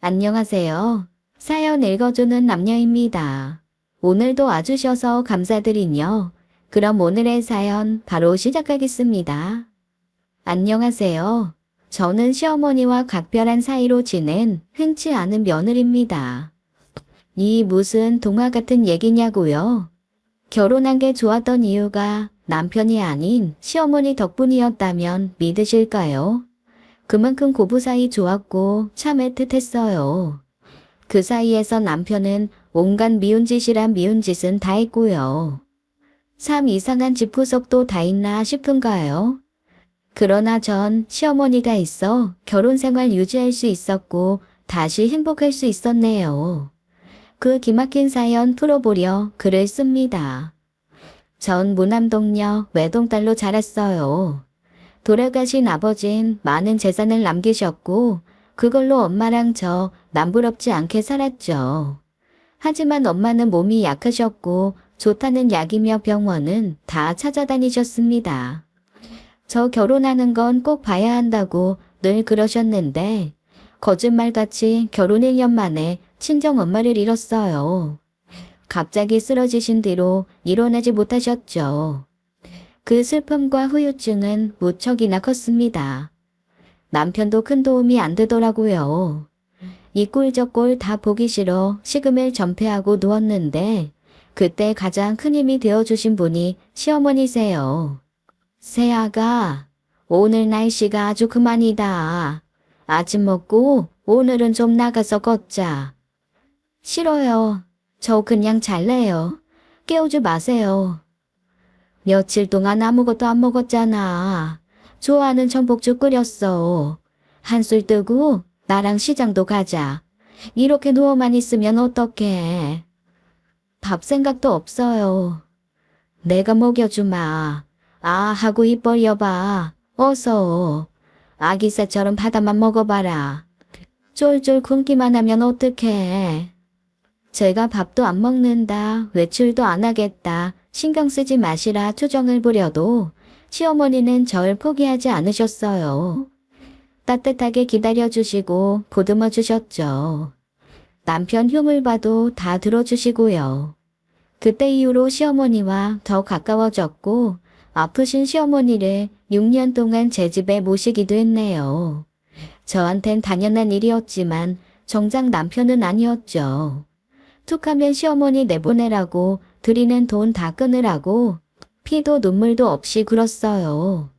안녕하세요. 사연 읽어주는 남녀입니다. 오늘도 와주셔서 감사드리며 그럼 오늘의 사연 바로 시작하겠습니다. 안녕하세요. 저는 시어머니와 각별한 사이로 지낸 흔치 않은 며느리입니다. 이 무슨 동화 같은 얘기냐고요? 결혼한 게 좋았던 이유가 남편이 아닌 시어머니 덕분이었다면 믿으실까요? 그만큼 고부 사이 좋았고 참 애틋했어요. 그 사이에서 남편은 온갖 미운 짓이란 미운 짓은 다 했고요. 참 이상한 집구석도 다 있나 싶은가요? 그러나 전 시어머니가 있어 결혼 생활 유지할 수 있었고 다시 행복할 수 있었네요. 그 기막힌 사연 풀어보려 글을 씁니다. 전 무남동녀 외동딸로 자랐어요. 돌아가신 아버진 많은 재산을 남기셨고 그걸로 엄마랑 저 남부럽지 않게 살았죠. 하지만 엄마는 몸이 약하셨고 좋다는 약이며 병원은 다 찾아다니셨습니다. 저 결혼하는 건 꼭 봐야 한다고 늘 그러셨는데 거짓말같이 결혼 1년 만에 친정엄마를 잃었어요. 갑자기 쓰러지신 뒤로 일어나지 못하셨죠. 그 슬픔과 후유증은 무척이나 컸습니다. 남편도 큰 도움이 안 되더라고요. 이 꼴 저 꼴 다 보기 싫어 식음을 전폐하고 누웠는데 그때 가장 큰 힘이 되어주신 분이 시어머니세요. 새아가, 오늘 날씨가 아주 그만이다. 아침 먹고 오늘은 좀 나가서 걷자. 싫어요. 저 그냥 잘래요. 깨우지 마세요. 며칠 동안 아무것도 안 먹었잖아. 좋아하는 전복죽 끓였어. 한술 뜨고 나랑 시장도 가자. 이렇게 누워만 있으면 어떡해. 밥 생각도 없어요. 내가 먹여주마. 아 하고 입 벌려봐. 어서. 아기새처럼 바다만 먹어봐라. 쫄쫄 굶기만 하면 어떡해. 제가 밥도 안 먹는다. 외출도 안 하겠다. 신경 쓰지 마시라 투정을 부려도 시어머니는 절 포기하지 않으셨어요. 따뜻하게 기다려주시고 보듬어 주셨죠. 남편 흉을 봐도 다 들어주시고요. 그때 이후로 시어머니와 더 가까워졌고 아프신 시어머니를 6년 동안 제 집에 모시기도 했네요. 저한텐 당연한 일이었지만 정작 남편은 아니었죠. 툭하면 시어머니 내보내라고 드리는 돈 다 끊으라고 피도 눈물도 없이 굴었어요.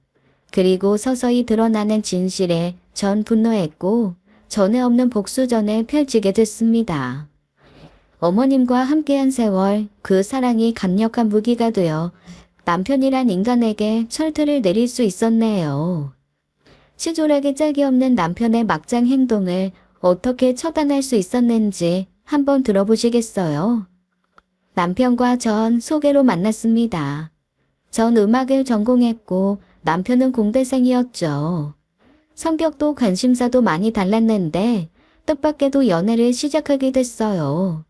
그리고 서서히 드러나는 진실에 전 분노했고 전에 없는 복수전을 펼치게 됐습니다. 어머님과 함께한 세월 그 사랑이 강력한 무기가 되어 남편이란 인간에게 철퇴를 내릴 수 있었네요. 치졸하게 짝이 없는 남편의 막장 행동을 어떻게 처단할 수 있었는지 한번 들어보시겠어요? 남편과 전 소개로 만났습니다. 전 음악을 전공했고 남편은 공대생이었죠. 성격도 관심사도 많이 달랐는데 뜻밖에도 연애를 시작하게 됐어요.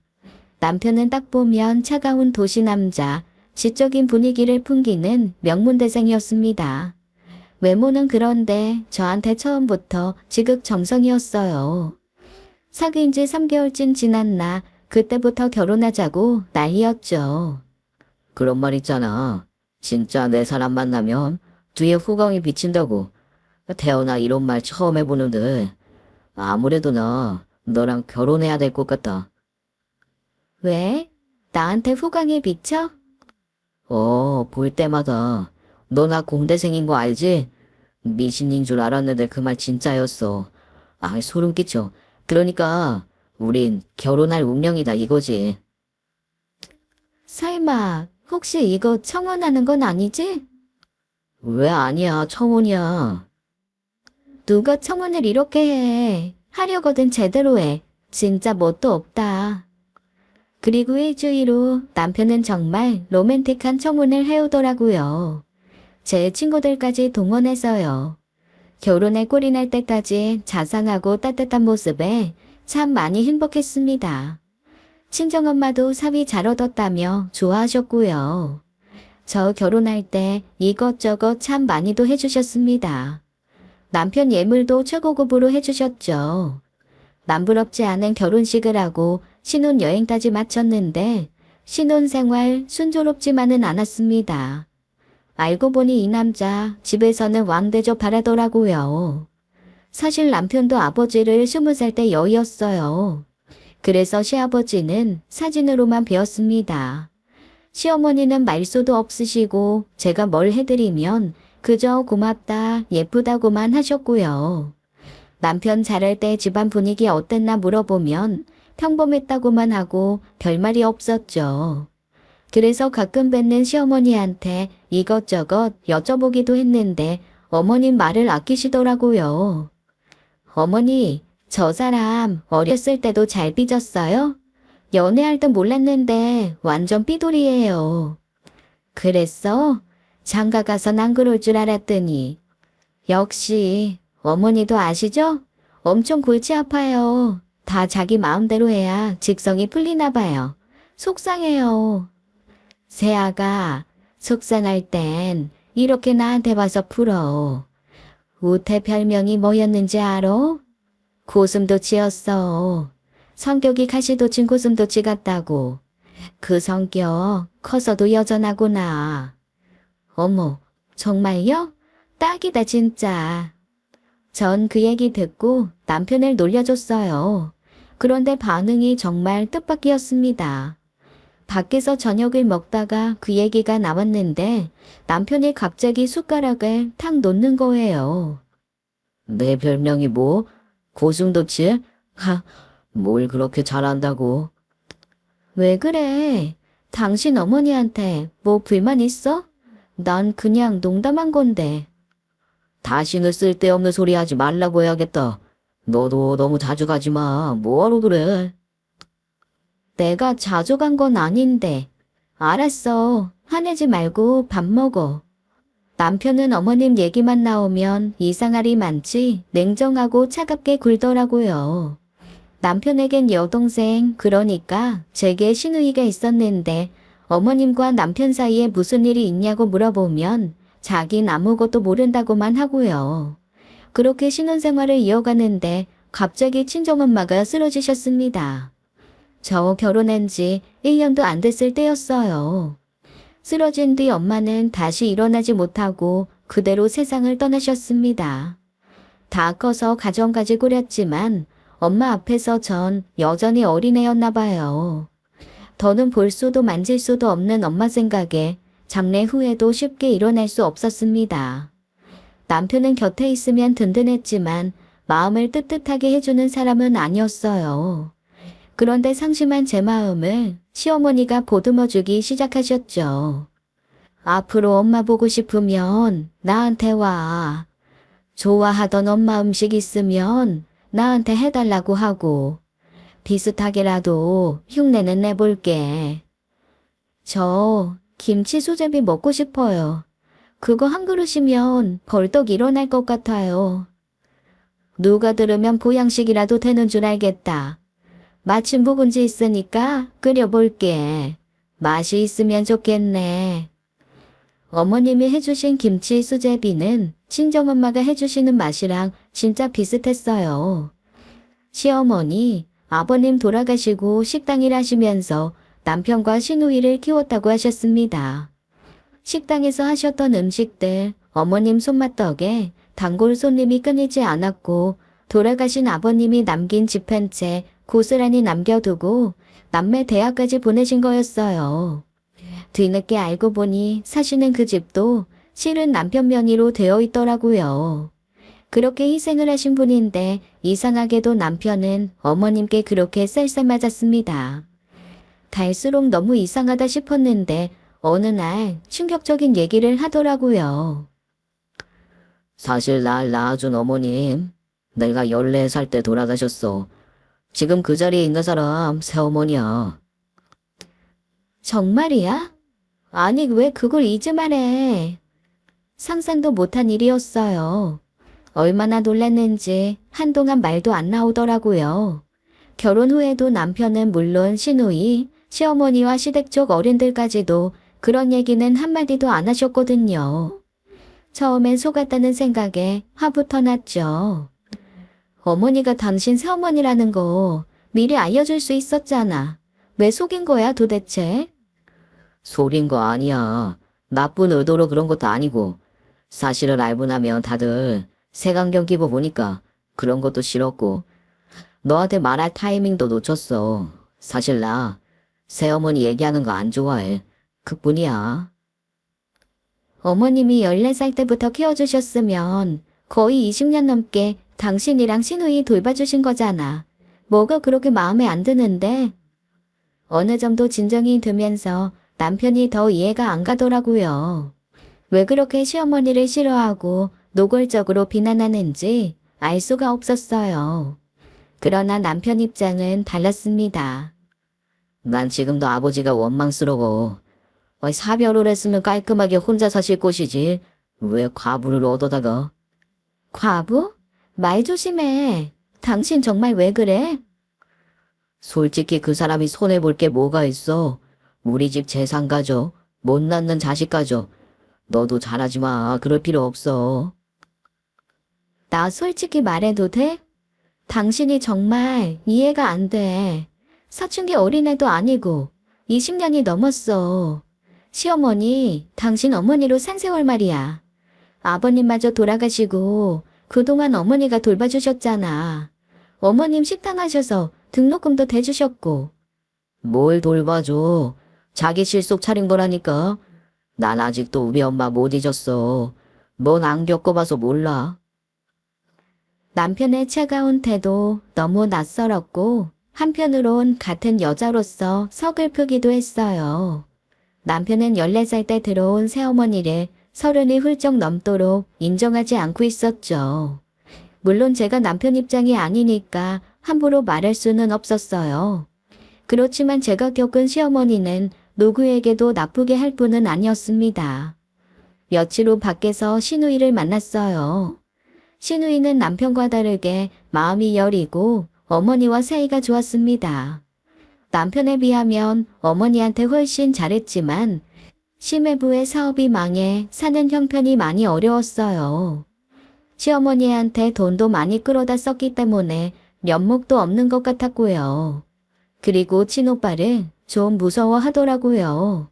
남편은 딱 보면 차가운 도시 남자, 지적인 분위기를 풍기는 명문대생이었습니다. 외모는 그런데 저한테 처음부터 지극정성이었어요. 사귄 지 3개월쯤 지났나 그때부터 결혼하자고 난리였죠. 그런 말 있잖아. 진짜 내 사람 만나면 뒤에 후광이 비친다고. 태어나 이런 말 처음 해보는데 아무래도 너랑 결혼해야 될 것 같다. 왜? 나한테 후광이 비쳐? 볼 때마다 너 나 공대생인 거 알지? 미신인 줄 알았는데 그 말 진짜였어. 아, 소름 끼쳐. 그러니까 우린 결혼할 운명이다 이거지. 설마 혹시 이거 청혼하는 건 아니지? 왜 아니야, 청혼이야. 누가 청혼을 이렇게 해. 하려거든 제대로 해. 진짜 뭣도 없다. 그리고 일주일 후 남편은 정말 로맨틱한 청혼을 해오더라고요. 제 친구들까지 동원해서요. 결혼에 꼴이 날 때까지 자상하고 따뜻한 모습에 참 많이 행복했습니다. 친정엄마도 사위 잘 얻었다며 좋아하셨고요. 저 결혼할 때 이것저것 참 많이도 해주셨습니다. 남편 예물도 최고급으로 해주셨죠. 남부럽지 않은 결혼식을 하고 신혼여행까지 마쳤는데 신혼생활 순조롭지만은 않았습니다. 알고 보니 이 남자 집에서는 왕대접 바라더라고요. 사실 남편도 아버지를 20살 때 여의었어요. 그래서 시아버지는 사진으로만 배웠습니다. 시어머니는 말수도 없으시고 제가 뭘 해드리면 그저 고맙다, 예쁘다고만 하셨고요. 남편 자랄 때 집안 분위기 어땠나 물어보면 평범했다고만 하고 별말이 없었죠. 그래서 가끔 뵙는 시어머니한테 이것저것 여쭤보기도 했는데 어머님 말을 아끼시더라고요. 어머니, 저 사람 어렸을 때도 잘 삐졌어요? 연애할 땐 몰랐는데 완전 삐돌이에요. 그랬어? 장가 가선 안 그럴 줄 알았더니. 역시 어머니도 아시죠? 엄청 골치 아파요. 다 자기 마음대로 해야 직성이 풀리나 봐요. 속상해요. 세아가 속상할 땐 이렇게 나한테 와서 풀어. 우태 별명이 뭐였는지 알아? 고슴도치였어. 성격이 가시도친 고슴도치 같다고. 그 성격 커서도 여전하구나. 어머, 정말요? 딱이다 진짜. 전 그 얘기 듣고 남편을 놀려줬어요. 그런데 반응이 정말 뜻밖이었습니다. 밖에서 저녁을 먹다가 그 얘기가 나왔는데 남편이 갑자기 숟가락을 탁 놓는 거예요. 내 별명이 뭐? 고슴도치? 하, 뭘 그렇게 잘한다고. 왜 그래? 당신 어머니한테 뭐 불만 있어? 난 그냥 농담한 건데. 다시는 쓸데없는 소리 하지 말라고 해야겠다. 너도 너무 자주 가지 마. 뭐하러 그래? 내가 자주 간 건 아닌데. 알았어. 화내지 말고 밥 먹어. 남편은 어머님 얘기만 나오면 이상할이 많지 냉정하고 차갑게 굴더라고요. 남편에겐 여동생, 그러니까 제게 시누이가 있었는데 어머님과 남편 사이에 무슨 일이 있냐고 물어보면 자긴 아무것도 모른다고만 하고요. 그렇게 신혼생활을 이어가는데 갑자기 친정엄마가 쓰러지셨습니다. 저 결혼한 지 1년도 안 됐을 때였어요. 쓰러진 뒤 엄마는 다시 일어나지 못하고 그대로 세상을 떠나셨습니다. 다 커서 가정까지 꾸렸지만 엄마 앞에서 전 여전히 어린애였나 봐요. 더는 볼 수도 만질 수도 없는 엄마 생각에 장례 후에도 쉽게 일어날 수 없었습니다. 남편은 곁에 있으면 든든했지만 마음을 뜨뜻하게 해주는 사람은 아니었어요. 그런데 상심한 제 마음을 시어머니가 보듬어주기 시작하셨죠. 앞으로 엄마 보고 싶으면 나한테 와. 좋아하던 엄마 음식 있으면 나한테 해달라고 하고 비슷하게라도 흉내는 내볼게. 저 김치 수제비 먹고 싶어요. 그거 한 그릇이면 벌떡 일어날 것 같아요. 누가 들으면 보양식이라도 되는 줄 알겠다. 마침 묵은지 있으니까 끓여볼게. 맛이 있으면 좋겠네. 어머님이 해주신 김치 수제비는 친정엄마가 해주시는 맛이랑 진짜 비슷했어요. 시어머니, 아버님 돌아가시고 식당 일하시면서 남편과 시누이를 키웠다고 하셨습니다. 식당에서 하셨던 음식들, 어머님 손맛 덕에 단골 손님이 끊이지 않았고 돌아가신 아버님이 남긴 집 한 채 고스란히 남겨두고 남매 대학까지 보내신 거였어요. 뒤늦게 알고 보니 사시는 그 집도 실은 남편 명의로 되어 있더라고요. 그렇게 희생을 하신 분인데 이상하게도 남편은 어머님께 그렇게 쌀쌀 맞았습니다. 갈수록 너무 이상하다 싶었는데 어느 날 충격적인 얘기를 하더라고요. 사실 날 낳아준 어머님, 내가 14살 때 돌아가셨어. 지금 그 자리에 있는 사람 새어머니야. 정말이야? 아니 왜 그걸 이제 말해? 상상도 못한 일이었어요. 얼마나 놀랐는지 한동안 말도 안 나오더라고요. 결혼 후에도 남편은 물론 시누이, 시어머니와 시댁 쪽 어른들까지도 그런 얘기는 한마디도 안 하셨거든요. 처음엔 속았다는 생각에 화부터 났죠. 어머니가 당신 새어머니라는 거 미리 알려줄 수 있었잖아. 왜 속인 거야 도대체? 속인 거 아니야. 나쁜 의도로 그런 것도 아니고. 사실을 알고 나면 다들 색안경 끼고 보니까 그런 것도 싫었고. 너한테 말할 타이밍도 놓쳤어. 사실 나 새어머니 얘기하는 거 안 좋아해. 그뿐이야. 어머님이 14살 때부터 키워주셨으면 거의 20년 넘게 당신이랑 신우이 돌봐주신 거잖아. 뭐가 그렇게 마음에 안 드는데? 어느 정도 진정이 되면서 남편이 더 이해가 안 가더라고요. 왜 그렇게 시어머니를 싫어하고 노골적으로 비난하는지 알 수가 없었어요. 그러나 남편 입장은 달랐습니다. 난 지금도 아버지가 원망스러워. 사별을 했으면 깔끔하게 혼자 사실 것이지. 왜 과부를 얻어다가. 과부? 말 조심해. 당신 정말 왜 그래? 솔직히 그 사람이 손해볼 게 뭐가 있어. 우리 집 재산 가져. 못 낳는 자식 가져. 너도 잘하지 마. 그럴 필요 없어. 나 솔직히 말해도 돼? 당신이 정말 이해가 안 돼. 사춘기 어린애도 아니고 20년이 넘었어. 시어머니, 당신 어머니로 산 세월 말이야. 아버님마저 돌아가시고 그동안 어머니가 돌봐주셨잖아. 어머님 식당 하셔서 등록금도 대주셨고. 뭘 돌봐줘. 자기 실속 차린 거라니까. 난 아직도 우리 엄마 못 잊었어. 넌 안 겪어봐서 몰라. 남편의 차가운 태도 너무 낯설었고 한편으론 같은 여자로서 서글프기도 했어요. 남편은 14살 때 들어온 새어머니를 30이 훌쩍 넘도록 인정하지 않고 있었죠. 물론 제가 남편 입장이 아니니까 함부로 말할 수는 없었어요. 그렇지만 제가 겪은 시어머니는 누구에게도 나쁘게 할 분은 아니었습니다. 며칠 후 밖에서 신우이를 만났어요. 신우이는 남편과 다르게 마음이 여리고 어머니와 사이가 좋았습니다. 남편에 비하면 어머니한테 훨씬 잘했지만 심해부의 사업이 망해 사는 형편이 많이 어려웠어요. 시어머니한테 돈도 많이 끌어다 썼기 때문에 면목도 없는 것 같았고요. 그리고 친오빠를 좀 무서워하더라고요.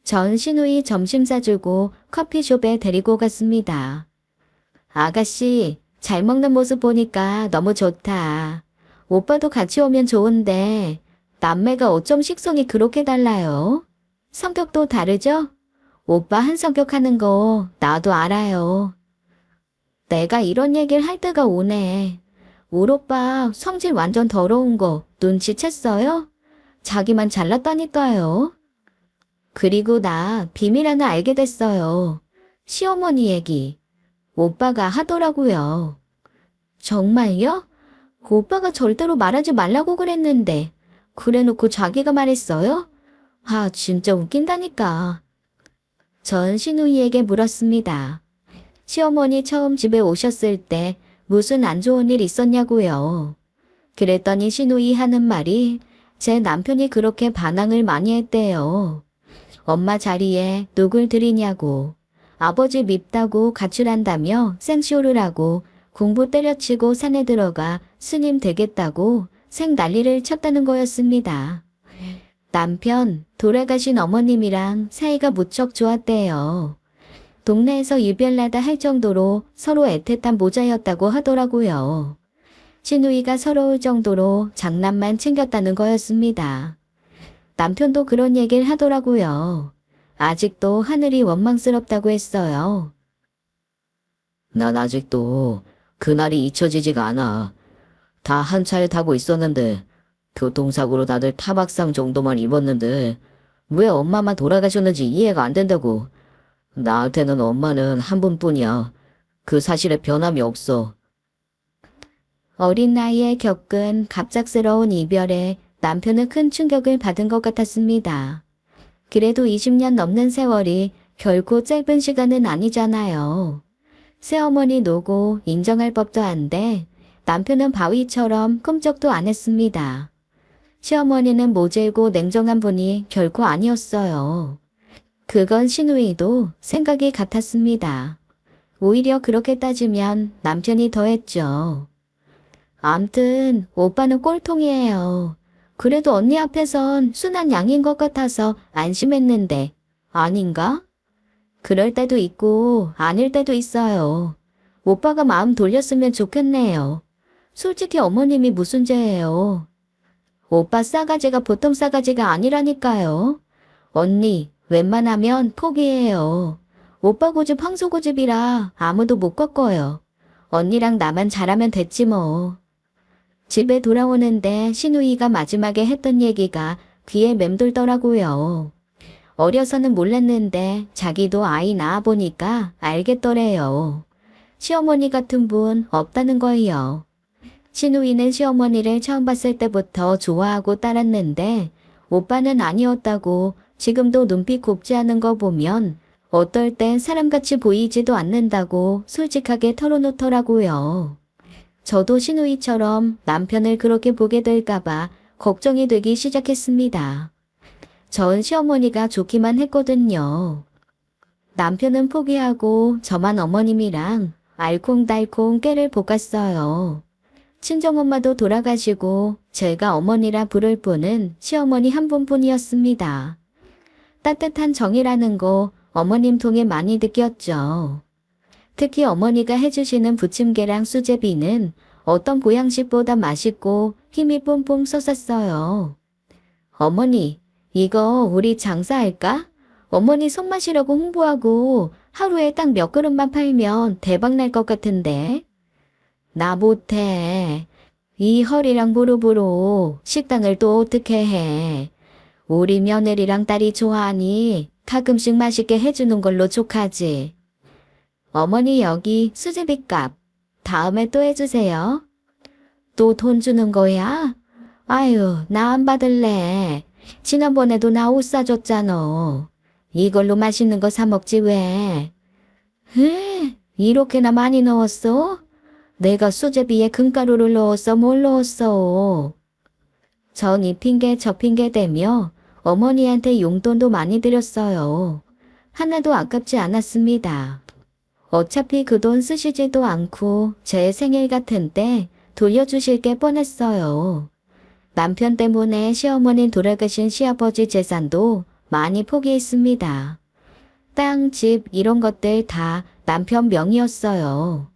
전 신우이 점심 사주고 커피숍에 데리고 갔습니다. 아가씨, 잘 먹는 모습 보니까 너무 좋다. 오빠도 같이 오면 좋은데 남매가 어쩜 식성이 그렇게 달라요? 성격도 다르죠? 오빠 한 성격 하는 거 나도 알아요. 내가 이런 얘기를 할 때가 오네. 울 오빠 성질 완전 더러운 거 눈치챘어요? 자기만 잘났다니까요. 그리고 나 비밀 하나 알게 됐어요. 시어머니 얘기. 오빠가 하더라고요. 정말요? 오빠가 절대로 말하지 말라고 그랬는데 그래놓고 자기가 말했어요? 아, 진짜 웃긴다니까. 전 신우이에게 물었습니다. 시어머니 처음 집에 오셨을 때 무슨 안 좋은 일 있었냐고요. 그랬더니 신우이 하는 말이 제 남편이 그렇게 반항을 많이 했대요. 엄마 자리에 누굴 들이냐고. 아버지 밉다고 가출한다며 생쇼를 하고 공부 때려치고 산에 들어가 스님 되겠다고 생 난리를 쳤다는 거였습니다. 남편, 돌아가신 어머님이랑 사이가 무척 좋았대요. 동네에서 유별나다 할 정도로 서로 애틋한 모자였다고 하더라고요. 신우이가 서러울 정도로 장난만 챙겼다는 거였습니다. 남편도 그런 얘기를 하더라고요. 아직도 하늘이 원망스럽다고 했어요. 난 아직도 그날이 잊혀지지가 않아. 다 한 차에 타고 있었는데 교통사고로 다들 타박상 정도만 입었는데 왜 엄마만 돌아가셨는지 이해가 안 된다고. 나한테는 엄마는 한 분뿐이야. 그 사실에 변함이 없어. 어린 나이에 겪은 갑작스러운 이별에 남편은 큰 충격을 받은 것 같았습니다. 그래도 20년 넘는 세월이 결코 짧은 시간은 아니잖아요. 새어머니 노고 인정할 법도 한데 남편은 바위처럼 끔찍도 안 했습니다. 시어머니는 모질고 냉정한 분이 결코 아니었어요. 그건 신우이도 생각이 같았습니다. 오히려 그렇게 따지면 남편이 더했죠. 암튼 오빠는 꼴통이에요. 그래도 언니 앞에선 순한 양인 것 같아서 안심했는데 아닌가? 그럴 때도 있고 아닐 때도 있어요. 오빠가 마음 돌렸으면 좋겠네요. 솔직히 어머님이 무슨 죄예요. 오빠 싸가지가 보통 싸가지가 아니라니까요. 언니, 웬만하면 포기해요. 오빠 고집 황소 고집이라 아무도 못 꺾어요. 언니랑 나만 잘하면 됐지 뭐. 집에 돌아오는데 신우이가 마지막에 했던 얘기가 귀에 맴돌더라고요. 어려서는 몰랐는데 자기도 아이 낳아보니까 알겠더래요. 시어머니 같은 분 없다는 거예요. 신우이는 시어머니를 처음 봤을 때부터 좋아하고 따랐는데 오빠는 아니었다고 지금도 눈빛 곱지 않은 거 보면 어떨 땐 사람같이 보이지도 않는다고 솔직하게 털어놓더라고요. 저도 신우이처럼 남편을 그렇게 보게 될까봐 걱정이 되기 시작했습니다. 전 시어머니가 좋기만 했거든요. 남편은 포기하고 저만 어머님이랑 알콩달콩 깨를 볶았어요. 친정엄마도 돌아가시고 제가 어머니라 부를 분은 시어머니 한 분뿐이었습니다. 따뜻한 정이라는 거 어머님 통해 많이 느꼈죠. 특히 어머니가 해주시는 부침개랑 수제비는 어떤 보양식보다 맛있고 힘이 뿜뿜 솟았어요. 어머니, 이거 우리 장사할까? 어머니 손맛이라고 홍보하고 하루에 딱 몇 그릇만 팔면 대박 날 것 같은데. 나 못해. 이 허리랑 무릎으로 식당을 또 어떻게 해. 우리 며느리랑 딸이 좋아하니 가끔씩 맛있게 해주는 걸로 족하지. 어머니 여기 수제비값 다음에 또 해주세요. 또 돈 주는 거야? 아유, 나 안 받을래. 지난번에도 나 옷 사줬잖아. 이걸로 맛있는 거 사 먹지 왜? 이렇게나 많이 넣었어? 내가 수제비에 금가루를 넣었어, 뭘 넣었어? 전 이 핑계 저 핑계 대며 어머니한테 용돈도 많이 드렸어요. 하나도 아깝지 않았습니다. 어차피 그 돈 쓰시지도 않고 제 생일 같은 때 돌려주실 게 뻔했어요. 남편 때문에 시어머니 돌아가신 시아버지 재산도 많이 포기했습니다. 땅, 집 이런 것들 다 남편 명의였어요.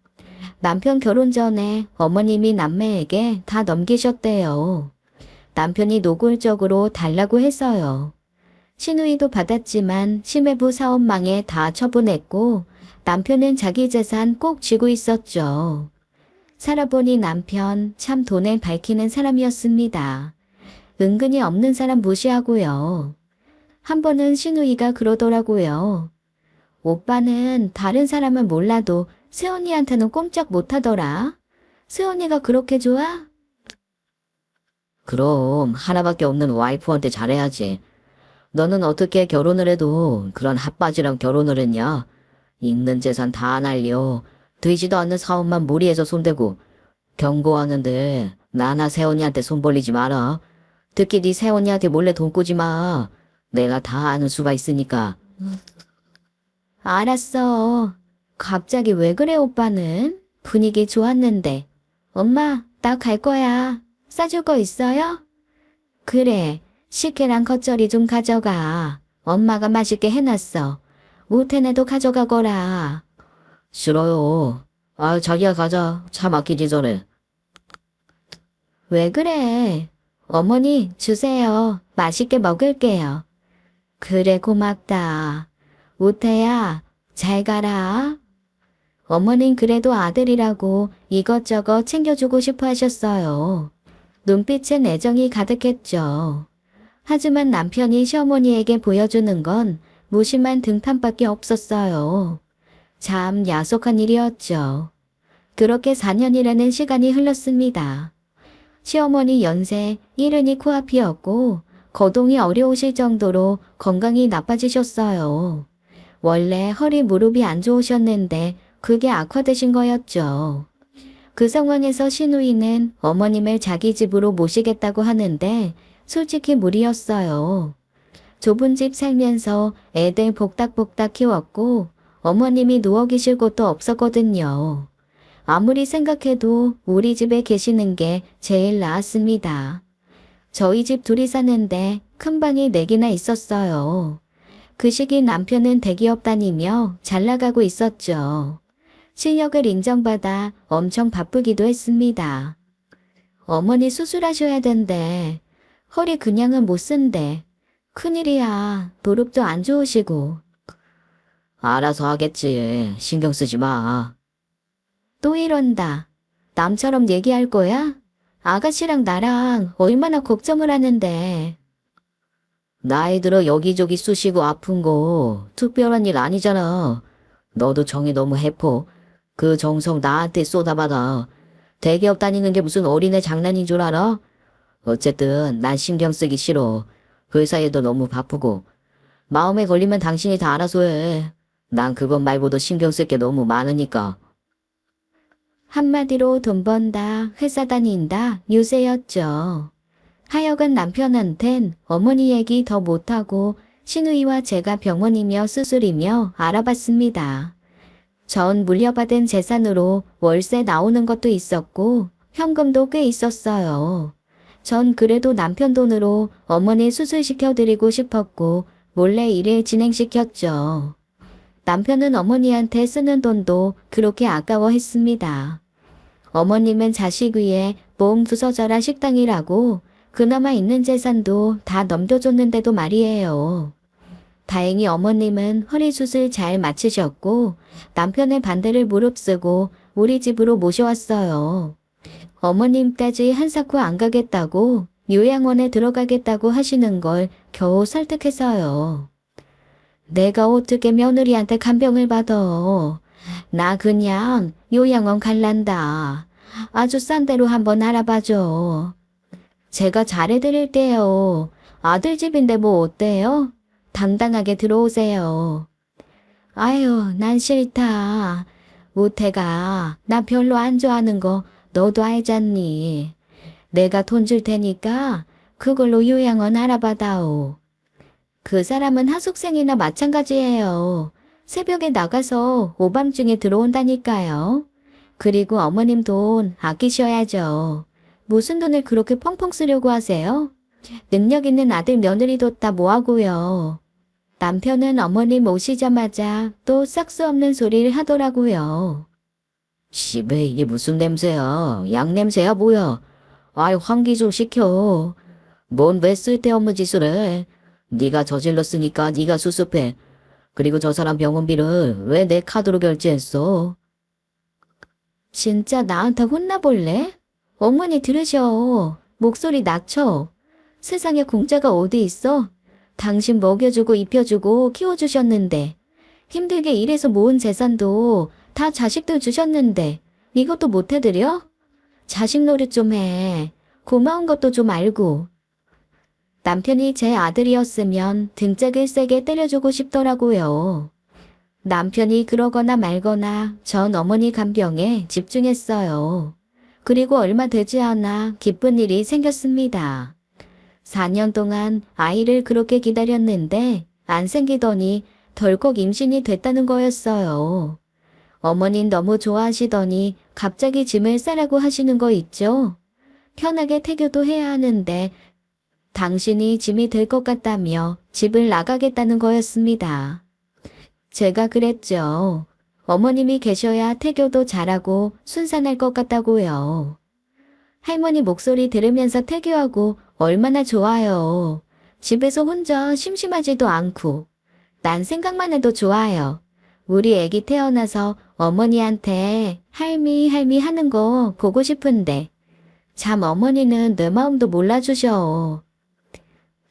남편 결혼 전에 어머님이 남매에게 다 넘기셨대요. 남편이 노골적으로 달라고 해서요. 신우이도 받았지만 심해부 사업망에 다 처분했고 남편은 자기 재산 꼭 쥐고 있었죠. 살아보니 남편 참 돈을 밝히는 사람이었습니다. 은근히 없는 사람 무시하고요. 한 번은 신우이가 그러더라고요. 오빠는 다른 사람은 몰라도 새언니한테는 꼼짝 못하더라. 새언니가 그렇게 좋아? 그럼 하나밖에 없는 와이프한테 잘해야지. 너는 어떻게 결혼을 해도 그런 핫바지랑 결혼을 했냐? 있는 재산 다 날려. 되지도 않는 사업만 무리해서 손대고. 경고하는데 나나 새언니한테 손 벌리지 마라. 특히 네 새언니한테 몰래 돈 꾸지 마. 내가 다 아는 수가 있으니까. 알았어. 갑자기 왜 그래 오빠는? 분위기 좋았는데. 엄마, 나 갈 거야. 싸줄 거 있어요? 그래, 식혜랑 겉절이 좀 가져가. 엄마가 맛있게 해놨어. 우태네도 가져가거라. 싫어요. 아, 자기야 가자. 차 막히지 전에. 왜 그래? 어머니, 주세요. 맛있게 먹을게요. 그래, 고맙다. 우태야, 잘 가라. 어머닌 그래도 아들이라고 이것저것 챙겨주고 싶어 하셨어요. 눈빛엔 애정이 가득했죠. 하지만 남편이 시어머니에게 보여주는 건 무심한 등판밖에 없었어요. 참 야속한 일이었죠. 그렇게 4년이라는 시간이 흘렀습니다. 시어머니 연세 70이 코앞이었고 거동이 어려우실 정도로 건강이 나빠지셨어요. 원래 허리 무릎이 안 좋으셨는데 그게 악화되신 거였죠. 그 상황에서 신우이는 어머님을 자기 집으로 모시겠다고 하는데 솔직히 무리였어요. 좁은 집 살면서 애들 복닥복닥 키웠고 어머님이 누워 계실 곳도 없었거든요. 아무리 생각해도 우리 집에 계시는 게 제일 나았습니다. 저희 집 둘이 사는데 큰 방이 4개나 있었어요. 그 시기 남편은 대기업 다니며 잘 나가고 있었죠. 실력을 인정받아 엄청 바쁘기도 했습니다. 어머니 수술하셔야 된대. 허리 그냥은 못 쓴대. 큰일이야. 무릎도 안 좋으시고. 알아서 하겠지. 신경 쓰지 마. 또 이런다. 남처럼 얘기할 거야? 아가씨랑 나랑 얼마나 걱정을 하는데. 나이 들어 여기저기 쑤시고 아픈 거 특별한 일 아니잖아. 너도 정이 너무 해포. 그 정성 나한테 쏟아받아. 대기업 다니는 게 무슨 어린애 장난인 줄 알아? 어쨌든 난 신경 쓰기 싫어. 회사 일도 너무 바쁘고. 마음에 걸리면 당신이 다 알아서 해. 난 그것 말고도 신경 쓸 게 너무 많으니까. 한마디로 돈 번다, 회사 다닌다, 유세였죠. 하여간 남편한텐 어머니 얘기 더 못하고 시누이와 제가 병원이며 수술이며 알아봤습니다. 전 물려받은 재산으로 월세 나오는 것도 있었고 현금도 꽤 있었어요. 전 그래도 남편 돈으로 어머니 수술시켜드리고 싶었고 몰래 일을 진행시켰죠. 남편은 어머니한테 쓰는 돈도 그렇게 아까워했습니다. 어머님은 자식 위에 몸 부서져라 식당이라고 그나마 있는 재산도 다 넘겨줬는데도 말이에요. 다행히 어머님은 허리 수술 잘 마치셨고 남편의 반대를 무릅쓰고 우리 집으로 모셔왔어요. 어머님까지 한사코 안 가겠다고 요양원에 들어가겠다고 하시는 걸 겨우 설득해서요. 내가 어떻게 며느리한테 간병을 받아. 나 그냥 요양원 갈란다. 아주 싼 데로 한번 알아봐줘. 제가 잘해드릴게요. 아들 집인데 뭐 어때요? 당당하게 들어오세요. 아유, 난 싫다. 우태가 나 별로 안 좋아하는 거 너도 알잖니. 내가 돈 줄 테니까 그걸로 요양원 알아봐다오. 그 사람은 하숙생이나 마찬가지예요. 새벽에 나가서 오밤중에 들어온다니까요. 그리고 어머님 돈 아끼셔야죠. 무슨 돈을 그렇게 펑펑 쓰려고 하세요? 능력 있는 아들 며느리 뒀다 뭐하고요. 남편은 어머님 오시자마자 또 싹수 없는 소리를 하더라고요. 집에 이게 무슨 냄새야? 양 냄새야 뭐야? 아이 환기 좀 시켜. 뭔 왜 쓸데없는 짓을 해? 네가 저질렀으니까 네가 수습해. 그리고 저 사람 병원비를 왜 내 카드로 결제했어? 진짜 나한테 혼나볼래? 어머니 들으셔. 목소리 낮춰. 세상에 공짜가 어디 있어? 당신 먹여주고 입혀주고 키워주셨는데 힘들게 일해서 모은 재산도 다 자식들 주셨는데 이것도 못 해드려? 자식 노릇 좀 해. 고마운 것도 좀 알고. 남편이 제 아들이었으면 등짝을 세게 때려주고 싶더라고요. 남편이 그러거나 말거나 전 어머니 간병에 집중했어요. 그리고 얼마 되지 않아 기쁜 일이 생겼습니다. 4년 동안 아이를 그렇게 기다렸는데 안 생기더니 덜컥 임신이 됐다는 거였어요. 어머닌 너무 좋아하시더니 갑자기 짐을 싸라고 하시는 거 있죠? 편하게 태교도 해야 하는데 당신이 짐이 될 것 같다며 집을 나가겠다는 거였습니다. 제가 그랬죠. 어머님이 계셔야 태교도 잘하고 순산할 것 같다고요. 할머니 목소리 들으면서 태교하고 얼마나 좋아요. 집에서 혼자 심심하지도 않고. 난 생각만 해도 좋아요. 우리 애기 태어나서 어머니한테 할미 할미 하는 거 보고 싶은데 참 어머니는 내 마음도 몰라주셔.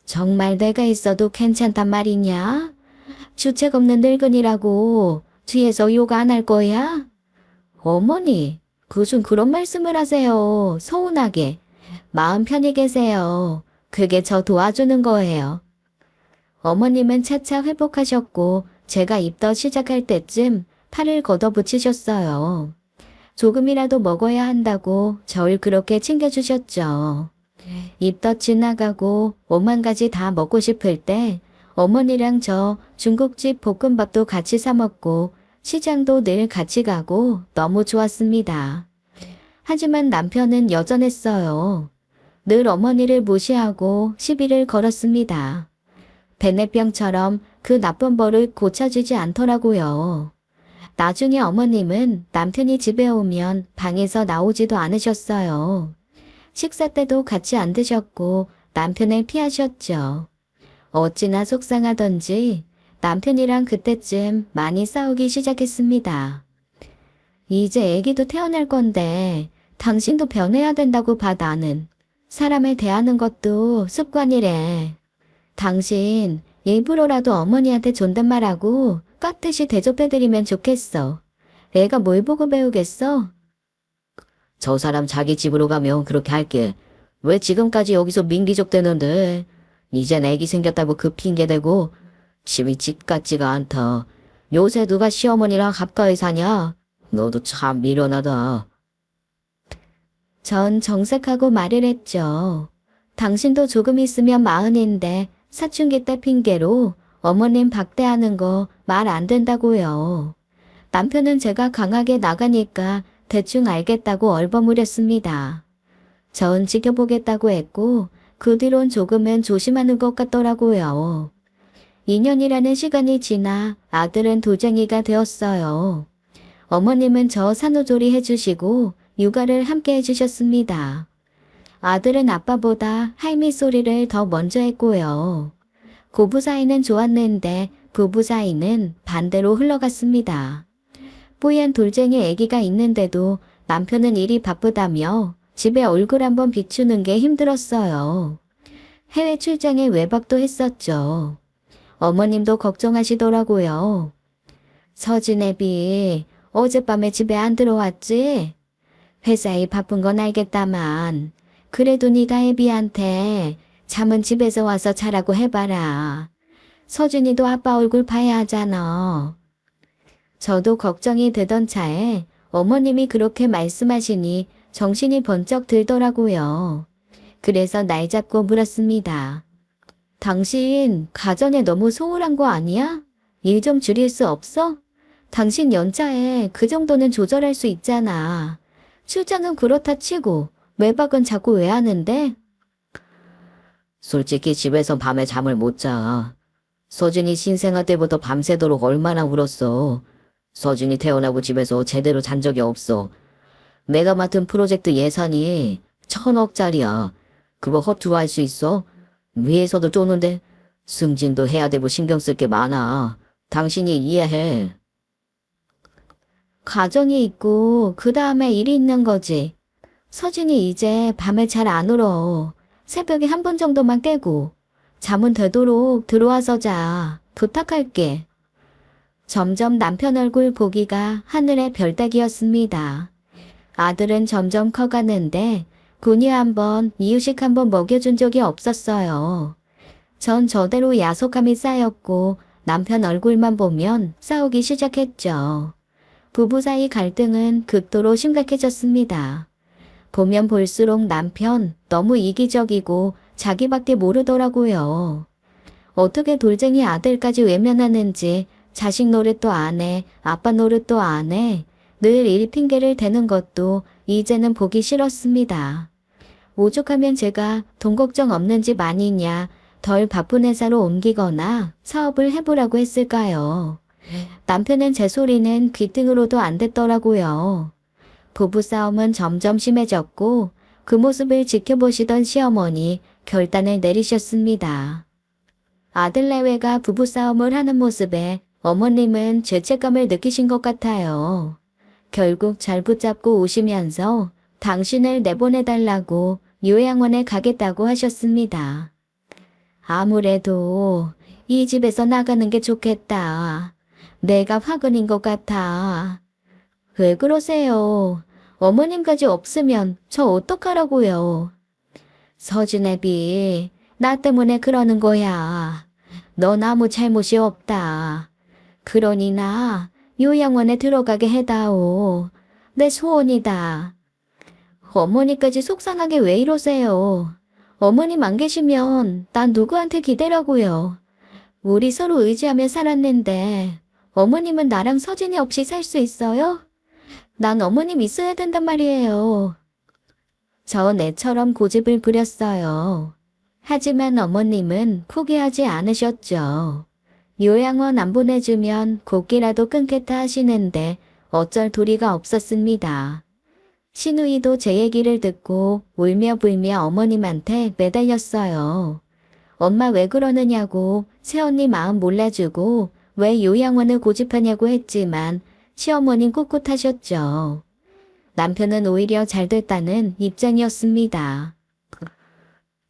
정말 내가 있어도 괜찮단 말이냐? 주책 없는 늙은이라고 뒤에서 욕 안 할 거야? 어머니, 무슨 그런 말씀을 하세요. 서운하게. 마음 편히 계세요. 그게 저 도와주는 거예요. 어머님은 차차 회복하셨고 제가 입덧 시작할 때쯤 팔을 걷어붙이셨어요. 조금이라도 먹어야 한다고 절 그렇게 챙겨주셨죠. 입덧 지나가고 5만 가지 다 먹고 싶을 때 어머니랑 저 중국집 볶음밥도 같이 사 먹고 시장도 늘 같이 가고 너무 좋았습니다. 하지만 남편은 여전했어요. 늘 어머니를 무시하고 시비를 걸었습니다. 베네병처럼 그 나쁜 버릇 고쳐주지 않더라고요. 나중에 어머님은 남편이 집에 오면 방에서 나오지도 않으셨어요. 식사 때도 같이 안 드셨고 남편을 피하셨죠. 어찌나 속상하던지 남편이랑 그때쯤 많이 싸우기 시작했습니다. 이제 애기도 태어날 건데 당신도 변해야 된다고 봐 나는. 사람을 대하는 것도 습관이래. 당신 일부러라도 어머니한테 존댓말하고 깍듯이 대접해드리면 좋겠어. 애가 뭘 보고 배우겠어? 저 사람 자기 집으로 가면 그렇게 할게. 왜 지금까지 여기서 민기적대는데? 이젠 애기 생겼다고 그 핑계대고 집이 집 같지가 않다. 요새 누가 시어머니랑 가까이 사냐? 너도 참 미련하다. 전 정색하고 말을 했죠. 당신도 조금 있으면 40인데 사춘기 때 핑계로 어머님 박대하는 거 말 안 된다고요. 남편은 제가 강하게 나가니까 대충 알겠다고 얼버무렸습니다. 전 지켜보겠다고 했고 그 뒤론 조금은 조심하는 것 같더라고요. 2년이라는 시간이 지나 아들은 돌쟁이가 되었어요. 어머님은 저 산후조리 해주시고 육아를 함께 해주셨습니다. 아들은 아빠보다 할미 소리를 더 먼저 했고요. 고부 사이는 좋았는데 부부 사이는 반대로 흘러갔습니다. 뽀얀 돌쟁이 아기가 있는데도 남편은 일이 바쁘다며 집에 얼굴 한번 비추는 게 힘들었어요. 해외 출장에 외박도 했었죠. 어머님도 걱정하시더라고요. 서진애비 어젯밤에 집에 안 들어왔지? 회사에 바쁜 건 알겠다만 그래도 네가 애비한테 잠은 집에서 와서 자라고 해봐라. 서준이도 아빠 얼굴 봐야 하잖아. 저도 걱정이 되던 차에 어머님이 그렇게 말씀하시니 정신이 번쩍 들더라고요. 그래서 날 잡고 물었습니다. 당신 가전에 너무 소홀한 거 아니야? 일 좀 줄일 수 없어? 당신 연차에 그 정도는 조절할 수 있잖아. 출장은 그렇다 치고 외박은 자꾸 왜 하는데? 솔직히 집에서 밤에 잠을 못 자. 서준이 신생아 때부터 밤새도록 얼마나 울었어. 서준이 태어나고 집에서 제대로 잔 적이 없어. 내가 맡은 프로젝트 예산이 1,000억짜리야. 그거 허투루할 수 있어? 위에서도 쪼는데 승진도 해야 되고 신경 쓸 게 많아. 당신이 이해해. 가정이 있고 그 다음에 일이 있는 거지. 서진이 이제 밤에 잘 안 울어. 새벽에 한 번 정도만 깨고 잠은 되도록 들어와서 자. 부탁할게. 점점 남편 얼굴 보기가 하늘의 별따기였습니다. 아들은 점점 커가는데 군이 한번 이유식 한번 먹여준 적이 없었어요. 전 저대로 야속함이 쌓였고 남편 얼굴만 보면 싸우기 시작했죠. 부부 사이 갈등은 극도로 심각해졌습니다. 보면 볼수록 남편 너무 이기적이고 자기밖에 모르더라고요. 어떻게 돌쟁이 아들까지 외면하는지 자식 노릇도 안 해, 아빠 노릇도 안 해. 늘 일 핑계를 대는 것도 이제는 보기 싫었습니다. 오죽하면 제가 돈 걱정 없는 집 아니냐, 덜 바쁜 회사로 옮기거나 사업을 해보라고 했을까요? 남편은 제 소리는 귀등으로도 안 듣더라고요. 부부싸움은 점점 심해졌고 그 모습을 지켜보시던 시어머니 결단을 내리셨습니다. 아들 내외가 부부싸움을 하는 모습에 어머님은 죄책감을 느끼신 것 같아요. 결국 잘 붙잡고 오시면서 당신을 내보내달라고 요양원에 가겠다고 하셨습니다. 아무래도 이 집에서 나가는 게 좋겠다. 내가 화근인 것 같아. 왜 그러세요? 어머님까지 없으면 저 어떡하라고요? 서진애비, 나 때문에 그러는 거야. 넌 아무 잘못이 없다. 그러니 나 요양원에 들어가게 해다오. 내 소원이다. 어머니까지 속상하게 왜 이러세요? 어머님 안 계시면 난 누구한테 기대라고요. 우리 서로 의지하며 살았는데 어머님은 나랑 서진이 없이 살 수 있어요? 난 어머님 있어야 된단 말이에요. 전 애처럼 고집을 부렸어요. 하지만 어머님은 포기하지 않으셨죠. 요양원 안 보내주면 곡기라도 끊겠다 하시는데 어쩔 도리가 없었습니다. 신우이도 제 얘기를 듣고 울며 불며 어머님한테 매달렸어요. 엄마 왜 그러느냐고 새언니 마음 몰라주고 왜 요양원을 고집하냐고 했지만 시어머님 꿋꿋하셨죠. 남편은 오히려 잘 됐다는 입장이었습니다.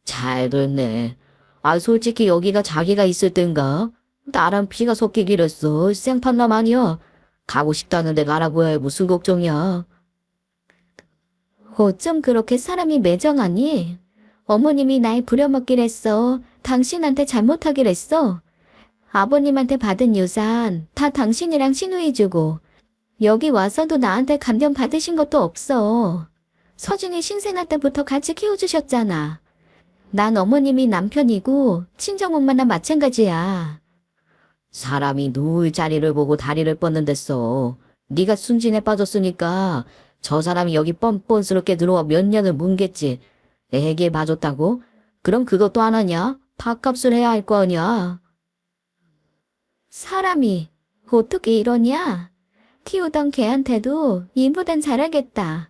잘 됐네. 아, 솔직히 여기가 자기가 있을 땐가? 나랑 피가 섞이기로 했어. 생판남 아니야. 가고 싶다는 데가 알아보야 무슨 걱정이야. 어쩜 그렇게 사람이 매정하니? 어머님이 날 부려먹기랬어. 당신한테 잘못하기랬어. 아버님한테 받은 유산 다 당신이랑 신우이 주고 여기 와서도 나한테 감정 받으신 것도 없어. 서준이 신생아 때부터 같이 키워주셨잖아. 난 어머님이 남편이고 친정엄마나 마찬가지야. 사람이 누울 자리를 보고 다리를 뻗는 데서 네가 순진에 빠졌으니까 저 사람이 여기 뻔뻔스럽게 들어와 몇 년을 뭉겠지. 애기에 봐줬다고? 그럼 그것도 안 하냐? 밥값을 해야 할 거 아니야. 사람이 어떻게 이러냐? 키우던 개한테도 이보단 잘하겠다.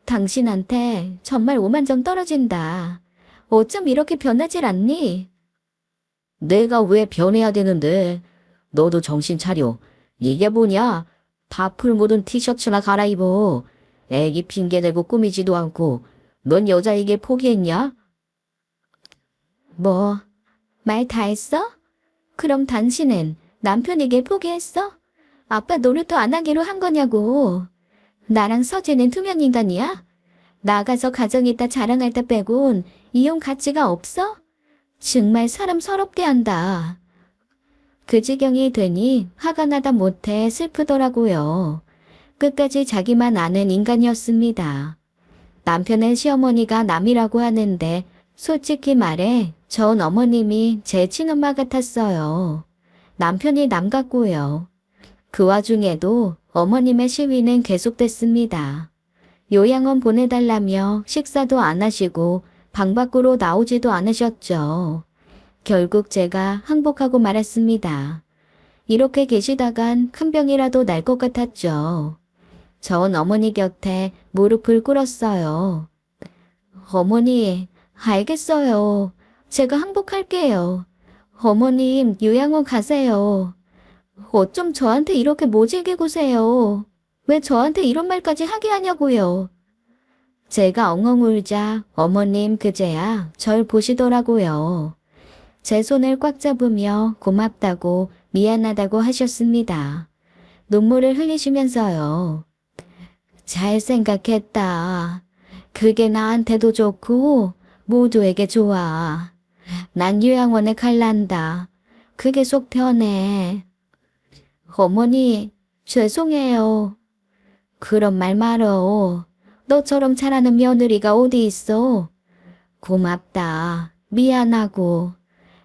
당신한테 정말 오만정 떨어진다. 어쩜 이렇게 변하질 않니? 내가 왜 변해야 되는데? 너도 정신 차려. 이게 뭐냐? 밥풀 묻은 티셔츠나 갈아입어. 애기 핑계대고 꾸미지도 않고 넌 여자에게 포기했냐? 뭐, 말 다 했어? 그럼 당신은 남편에게 포기했어? 아빠 노릇도 안 하기로 한 거냐고. 나랑 서재는 투명 인간이야? 나가서 가정 있다 자랑할 때 빼곤 이혼 가치가 없어? 정말 사람 서럽게 한다. 그 지경이 되니 화가 나다 못해 슬프더라고요. 끝까지 자기만 아는 인간이었습니다. 남편은 시어머니가 남이라고 하는데 솔직히 말해 전 어머님이 제 친엄마 같았어요. 남편이 남 같고요. 그 와중에도 어머님의 시위는 계속됐습니다. 요양원 보내달라며 식사도 안 하시고 방 밖으로 나오지도 않으셨죠. 결국 제가 항복하고 말았습니다. 이렇게 계시다간 큰 병이라도 날 것 같았죠. 전 어머니 곁에 무릎을 꿇었어요. 어머니, 알겠어요. 제가 항복할게요. 어머님, 요양원 가세요. 어쩜 저한테 이렇게 모질게 구세요. 왜 저한테 이런 말까지 하게 하냐고요. 제가 엉엉 울자 어머님 그제야 절 보시더라고요. 제 손을 꽉 잡으며 고맙다고 미안하다고 하셨습니다. 눈물을 흘리시면서요. 잘 생각했다. 그게 나한테도 좋고 모두에게 좋아. 난 요양원에 갈란다. 그게 속 편해. 어머니, 죄송해요. 그런 말 말어. 너처럼 잘하는 며느리가 어디 있어. 고맙다. 미안하고.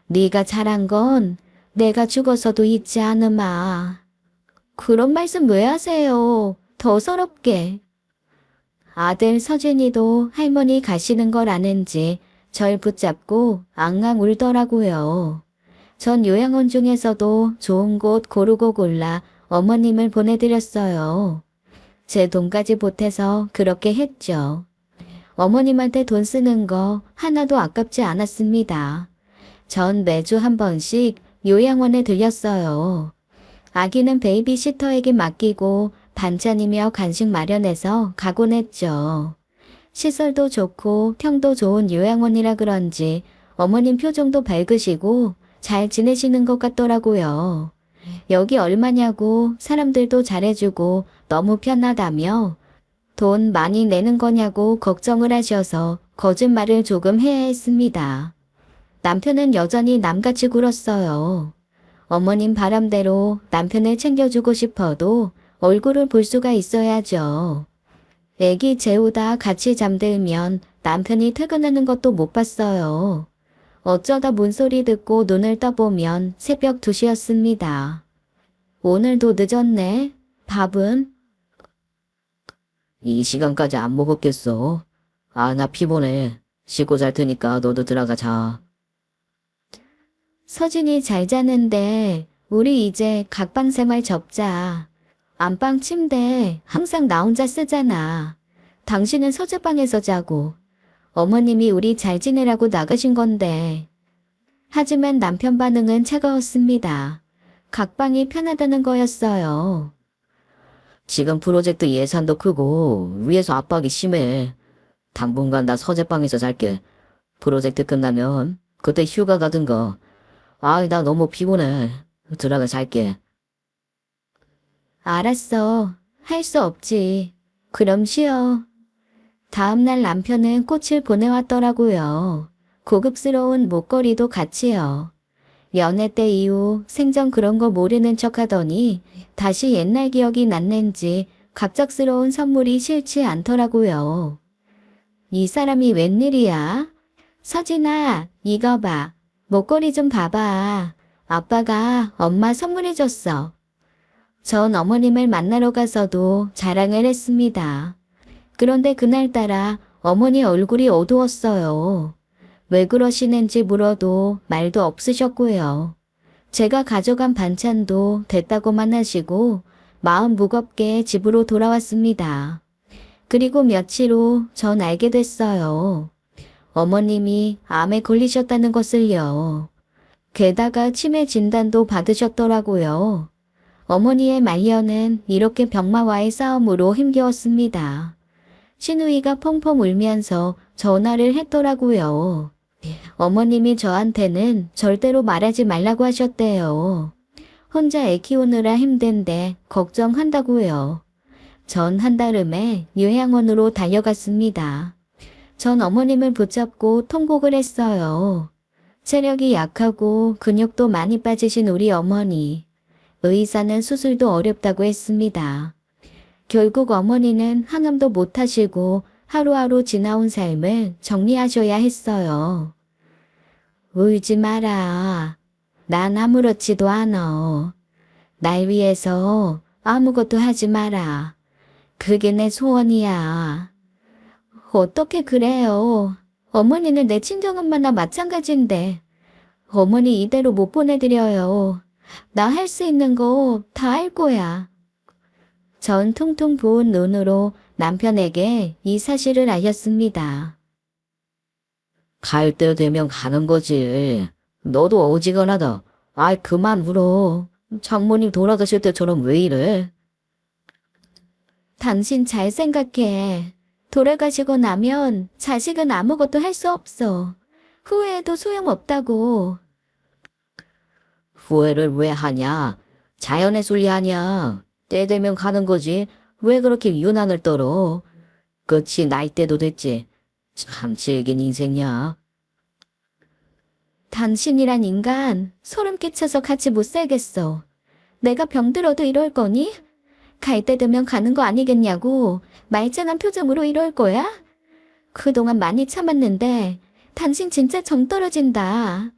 네가 잘한 건 내가 죽어서도 잊지 않으마. 그런 말씀 왜 하세요? 더 서럽게. 아들 서진이도 할머니 가시는 걸 아는지 절 붙잡고 앙앙 울더라고요. 전 요양원 중에서도 좋은 곳 고르고 골라 어머님을 보내드렸어요. 제 돈까지 보태서 그렇게 했죠. 어머님한테 돈 쓰는 거 하나도 아깝지 않았습니다. 전 매주 한 번씩 요양원에 들렸어요. 아기는 베이비시터에게 맡기고 반찬이며 간식 마련해서 가곤 했죠. 시설도 좋고 평도 좋은 요양원이라 그런지 어머님 표정도 밝으시고 잘 지내시는 것 같더라고요. 여기 얼마냐고 사람들도 잘해주고 너무 편하다며 돈 많이 내는 거냐고 걱정을 하셔서 거짓말을 조금 해야 했습니다. 남편은 여전히 남같이 굴었어요. 어머님 바람대로 남편을 챙겨주고 싶어도 얼굴을 볼 수가 있어야죠. 애기 재우다 같이 잠들면 남편이 퇴근하는 것도 못 봤어요. 어쩌다 문소리 듣고 눈을 떠보면 새벽 2시였습니다. 오늘도 늦었네. 밥은? 이 시간까지 안 먹었겠어. 아, 나 피곤해. 씻고 잘 테니까 너도 들어가 자. 서진이 잘 자는데 우리 이제 각방 생활 접자. 안방 침대 항상 나 혼자 쓰잖아. 당신은 서재방에서 자고 어머님이 우리 잘 지내라고 나가신 건데. 하지만 남편 반응은 차가웠습니다. 각방이 편하다는 거였어요. 지금 프로젝트 예산도 크고 위에서 압박이 심해. 당분간 나 서재방에서 잘게. 프로젝트 끝나면 그때 휴가 가든가. 아이, 나 너무 피곤해. 들어가 잘게. 알았어. 할 수 없지. 그럼 쉬어. 다음날 남편은 꽃을 보내왔더라고요. 고급스러운 목걸이도 같이요. 연애 때 이후 생전 그런 거 모르는 척 하더니 다시 옛날 기억이 났는지 갑작스러운 선물이 싫지 않더라고요. 이 사람이 웬일이야? 서진아, 이거 봐. 목걸이 좀 봐봐. 아빠가 엄마 선물해줬어. 전 어머님을 만나러 가서도 자랑을 했습니다. 그런데 그날따라 어머니 얼굴이 어두웠어요. 왜 그러시는지 물어도 말도 없으셨고요. 제가 가져간 반찬도 됐다고만 하시고 마음 무겁게 집으로 돌아왔습니다. 그리고 며칠 후 전 알게 됐어요. 어머님이 암에 걸리셨다는 것을요. 게다가 치매 진단도 받으셨더라고요. 어머니의 말년은 이렇게 병마와의 싸움으로 힘겨웠습니다. 시누이가 펑펑 울면서 전화를 했더라고요. 어머님이 저한테는 절대로 말하지 말라고 하셨대요. 혼자 애 키우느라 힘든데 걱정한다고요. 전 한달음에 요양원으로 달려갔습니다. 전 어머님을 붙잡고 통곡을 했어요. 체력이 약하고 근육도 많이 빠지신 우리 어머니. 의사는 수술도 어렵다고 했습니다. 결국 어머니는 항암도 못하시고 하루하루 지나온 삶을 정리하셔야 했어요. 울지 마라. 난 아무렇지도 않아. 날 위해서 아무것도 하지 마라. 그게 내 소원이야. 어떻게 그래요? 어머니는 내 친정엄마나 마찬가지인데. 어머니 이대로 못 보내드려요. 나 할 수 있는 거 다 할 거야. 전 퉁퉁 부은 눈으로 남편에게 이 사실을 알렸습니다. 갈 때 되면 가는 거지. 너도 어지간하다. 아이, 그만 울어. 장모님 돌아가실 때처럼 왜 이래? 당신 잘 생각해. 돌아가시고 나면 자식은 아무것도 할 수 없어. 후회해도 소용없다고. 후회를 왜 하냐? 자연의 순리 아니야. 때 되면 가는 거지. 왜 그렇게 유난을 떨어? 그치, 나이대도 됐지. 참 질긴 인생이야. 당신이란 인간 소름 끼쳐서 같이 못 살겠어. 내가 병들어도 이럴 거니? 갈 때 되면 가는 거 아니겠냐고 말짱한 표정으로 이럴 거야? 그동안 많이 참았는데 당신 진짜 정 떨어진다.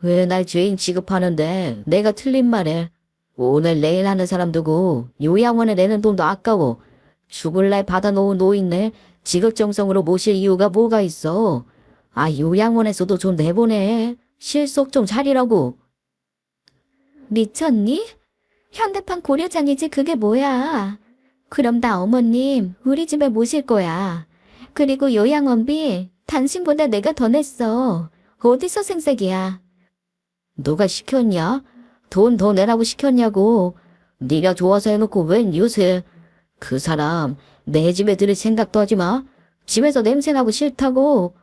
왜 날 죄인 취급하는데 내가 틀린 말해. 오늘 내일 하는 사람 두고 요양원에 내는 돈도 아까워. 죽을 날 받아놓은 노인네 지극정성으로 모실 이유가 뭐가 있어. 아, 요양원에서도 좀 내보내. 실속 좀 차리라고. 미쳤니? 현대판 고려장이지 그게 뭐야. 그럼 나 어머님 우리 집에 모실 거야. 그리고 요양원비 당신보다 내가 더 냈어. 어디서 생색이야. 누가 시켰냐? 돈 더 내라고 시켰냐고. 네가 좋아서 해놓고 웬 요새. 그 사람 내 집에 들을 생각도 하지 마. 집에서 냄새나고 싫다고.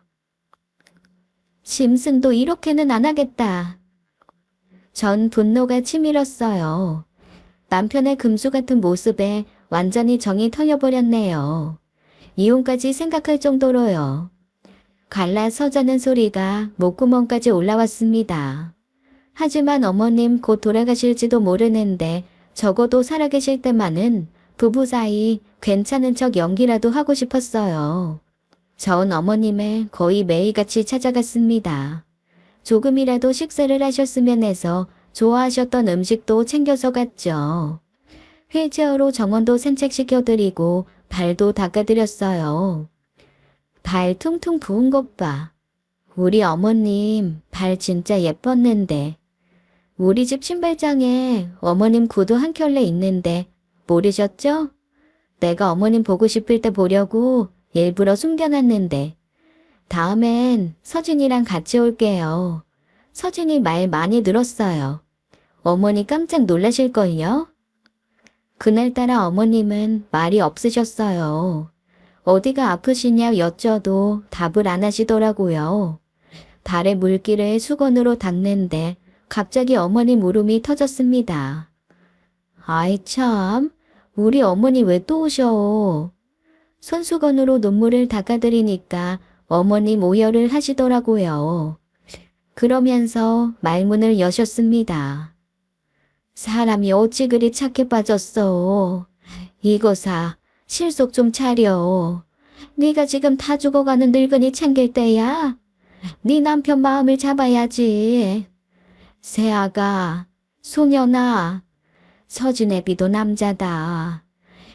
짐승도 이렇게는 안 하겠다. 전 분노가 치밀었어요. 남편의 금수 같은 모습에 완전히 정이 털려버렸네요. 이혼까지 생각할 정도로요. 갈라 서자는 소리가 목구멍까지 올라왔습니다. 하지만 어머님 곧 돌아가실지도 모르는데 적어도 살아계실 때만은 부부 사이 괜찮은 척 연기라도 하고 싶었어요. 전 어머님을 거의 매일같이 찾아갔습니다. 조금이라도 식사를 하셨으면 해서 좋아하셨던 음식도 챙겨서 갔죠. 휠체어로 정원도 산책시켜드리고 발도 닦아드렸어요. 발 퉁퉁 부은 것 봐. 우리 어머님 발 진짜 예뻤는데. 우리 집 신발장에 어머님 구두 한 켤레 있는데 모르셨죠? 내가 어머님 보고 싶을 때 보려고 일부러 숨겨놨는데. 다음엔 서진이랑 같이 올게요. 서진이 말 많이 늘었어요. 어머니 깜짝 놀라실걸요? 그날따라 어머님은 말이 없으셨어요. 어디가 아프시냐 여쭤도 답을 안 하시더라고요. 발에 물기를 수건으로 닦는데 갑자기 어머님 울음이 터졌습니다. 아이 참, 우리 어머니 왜 또 오셔? 손수건으로 눈물을 닦아드리니까 어머님 오열을 하시더라고요. 그러면서 말문을 여셨습니다. 사람이 어찌 그리 착해 빠졌어. 이거사, 실속 좀 차려. 네가 지금 다 죽어가는 늙은이 챙길 때야. 네 남편 마음을 잡아야지. 새아가, 소년아, 서진애비도 남자다.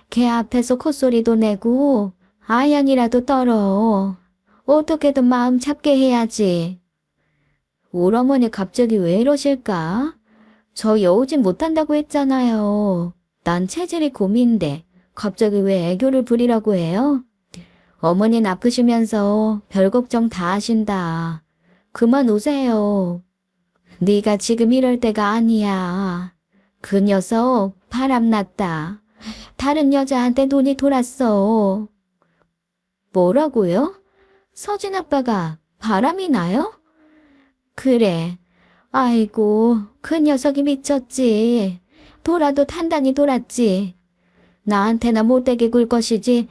걔 앞에서 콧소리도 내고 아양이라도 떨어. 어떻게든 마음 잡게 해야지. 우리 어머니 갑자기 왜 이러실까? 저 여우짓 못한다고 했잖아요. 난 체질이 곰인데 갑자기 왜 애교를 부리라고 해요? 어머니는 아프시면서 별 걱정 다 하신다. 그만 오세요. 네가 지금 이럴 때가 아니야. 그 녀석 바람났다. 다른 여자한테 눈이 돌았어. 뭐라고요? 서진 아빠가 바람이 나요? 그래. 아이고, 그 녀석이 미쳤지. 돌아도 단단히 돌았지. 나한테나 못되게 굴 것이지.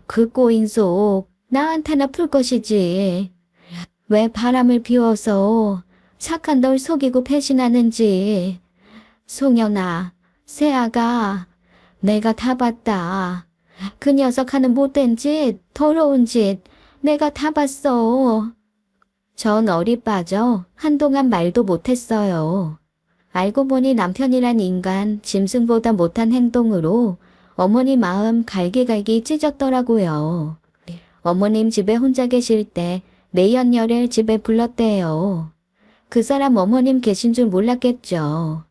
그 꼬인 속 나한테나 풀 것이지. 왜 바람을 피워서 착한 널 속이고 배신하는지. 송연아, 새아가, 내가 다 봤다. 그 녀석 하는 못된 짓, 더러운 짓, 내가 다 봤어. 전 어리 빠져 한동안 말도 못했어요. 알고 보니 남편이란 인간 짐승보다 못한 행동으로 어머니 마음 갈기갈기 찢었더라고요. 어머님 집에 혼자 계실 때 내연녀를 집에 불렀대요. 그 사람 어머님 계신 줄 몰랐겠죠.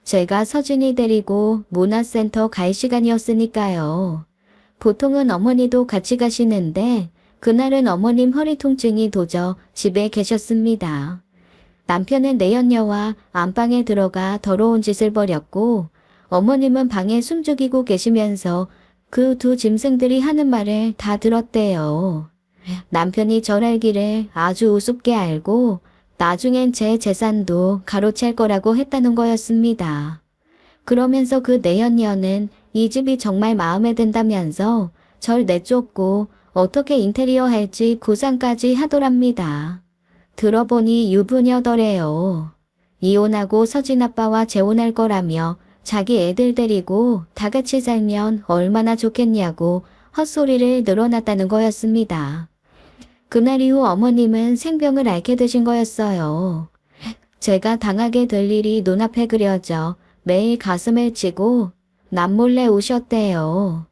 제가 서진이 데리고 문화센터 갈 시간이었으니까요. 보통은 어머니도 같이 가시는데 그날은 어머님 허리 통증이 도져 집에 계셨습니다. 남편은 내연녀와 안방에 들어가 더러운 짓을 벌였고 어머님은 방에 숨죽이고 계시면서 그 두 짐승들이 하는 말을 다 들었대요. 남편이 절 알기를 아주 우습게 알고 나중엔 제 재산도 가로챌 거라고 했다는 거였습니다. 그러면서 그 내연녀는 이 집이 정말 마음에 든다면서 절 내쫓고 어떻게 인테리어 할지 구상까지 하더랍니다. 들어보니 유부녀더래요. 이혼하고 서진 아빠와 재혼할 거라며 자기 애들 데리고 다 같이 살면 얼마나 좋겠냐고 헛소리를 늘어놨다는 거였습니다. 그날 이후 어머님은 생병을 앓게 되신 거였어요. 제가 당하게 될 일이 눈앞에 그려져 매일 가슴을 찌고 남몰래 우셨대요.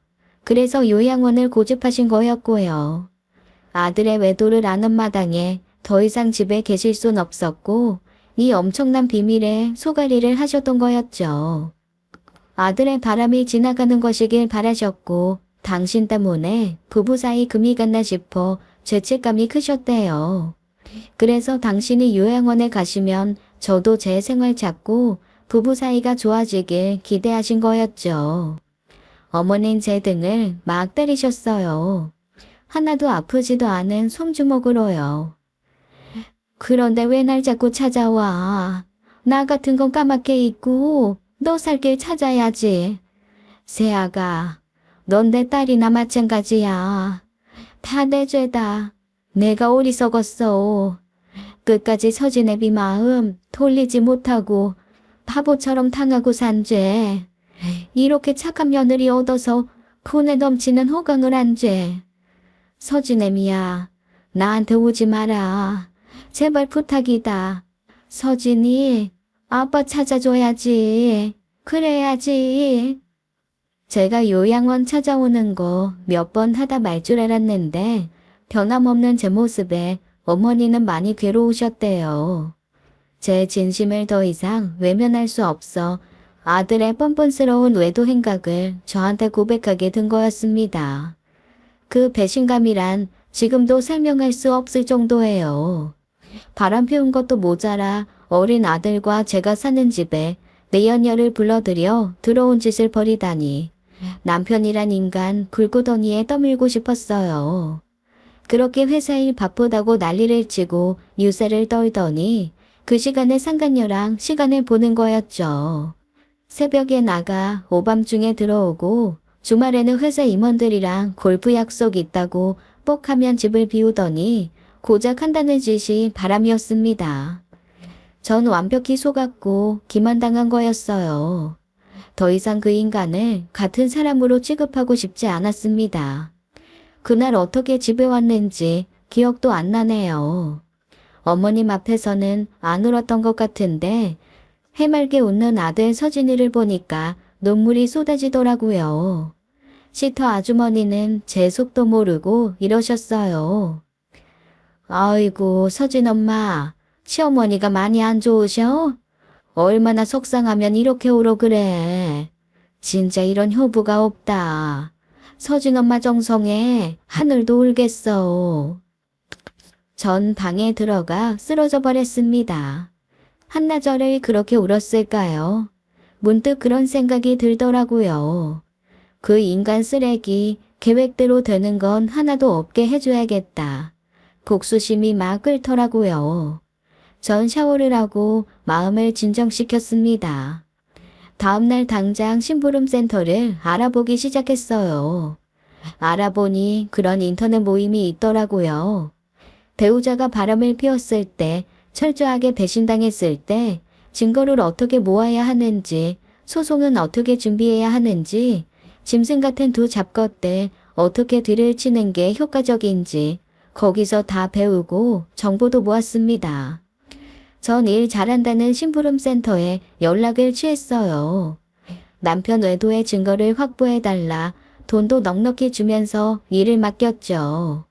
그래서 요양원을 고집하신 거였고요. 아들의 외도를 아는 마당에 더 이상 집에 계실 순 없었고 이 엄청난 비밀에 소갈이를 하셨던 거였죠. 아들의 바람이 지나가는 것이길 바라셨고 당신 때문에 부부 사이 금이 갔나 싶어 죄책감이 크셨대요. 그래서 당신이 요양원에 가시면 저도 제 생활 찾고 부부 사이가 좋아지길 기대하신 거였죠. 어머니는 제 등을 막 때리셨어요. 하나도 아프지도 않은 솜주먹으로요. 그런데 왜 날 자꾸 찾아와? 나 같은 건 까맣게 잊고 너 살 길 찾아야지. 새아가, 넌 내 딸이나 마찬가지야. 다 내 죄다. 내가 어리석었어. 끝까지 서진애비 마음 돌리지 못하고 바보처럼 당하고 산 죄. 이렇게 착한 며느리 얻어서 분에 넘치는 호강을 한 죄. 서진애미야, 나한테 오지 마라. 제발 부탁이다. 서진이 아빠 찾아줘야지. 그래야지. 제가 요양원 찾아오는 거 몇 번 하다 말 줄 알았는데 변함없는 제 모습에 어머니는 많이 괴로우셨대요. 제 진심을 더 이상 외면할 수 없어 아들의 뻔뻔스러운 외도 행각을 저한테 고백하게 된 거였습니다. 그 배신감이란 지금도 설명할 수 없을 정도예요. 바람 피운 것도 모자라 어린 아들과 제가 사는 집에 내연녀를 불러들여 들어온 짓을 벌이다니. 남편이란 인간 불구덩이에 떠밀고 싶었어요. 그렇게 회사 일 바쁘다고 난리를 치고 유세를 떨더니 그 시간에 상간녀랑 시간을 보는 거였죠. 새벽에 나가 오밤중에 들어오고 주말에는 회사 임원들이랑 골프 약속 있다고 뻑하면 집을 비우더니 고작 한다는 짓이 바람이었습니다. 전 완벽히 속았고 기만당한 거였어요. 더 이상 그 인간을 같은 사람으로 취급하고 싶지 않았습니다. 그날 어떻게 집에 왔는지 기억도 안 나네요. 어머님 앞에서는 안 울었던 것 같은데 해맑게 웃는 아들 서진이를 보니까 눈물이 쏟아지더라고요. 시터 아주머니는 제 속도 모르고 이러셨어요. 아이고 서진 엄마, 시어머니가 많이 안 좋으셔? 얼마나 속상하면 이렇게 울어 그래. 진짜 이런 효부가 없다. 서진 엄마 정성에 하늘도 울겠어. 전 방에 들어가 쓰러져 버렸습니다. 한나절을 그렇게 울었을까요? 문득 그런 생각이 들더라고요. 그 인간 쓰레기 계획대로 되는 건 하나도 없게 해줘야겠다. 복수심이 막 끓더라고요. 전 샤워를 하고 마음을 진정시켰습니다. 다음날 당장 심부름센터를 알아보기 시작했어요. 알아보니 그런 인터넷 모임이 있더라고요. 배우자가 바람을 피웠을 때, 철저하게 배신당했을 때 증거를 어떻게 모아야 하는지, 소송은 어떻게 준비해야 하는지, 짐승 같은 두 잡것들 어떻게 뒤를 치는 게 효과적인지 거기서 다 배우고 정보도 모았습니다. 전 일 잘한다는 심부름센터에 연락을 취했어요. 남편 외도의 증거를 확보해달라 돈도 넉넉히 주면서 일을 맡겼죠.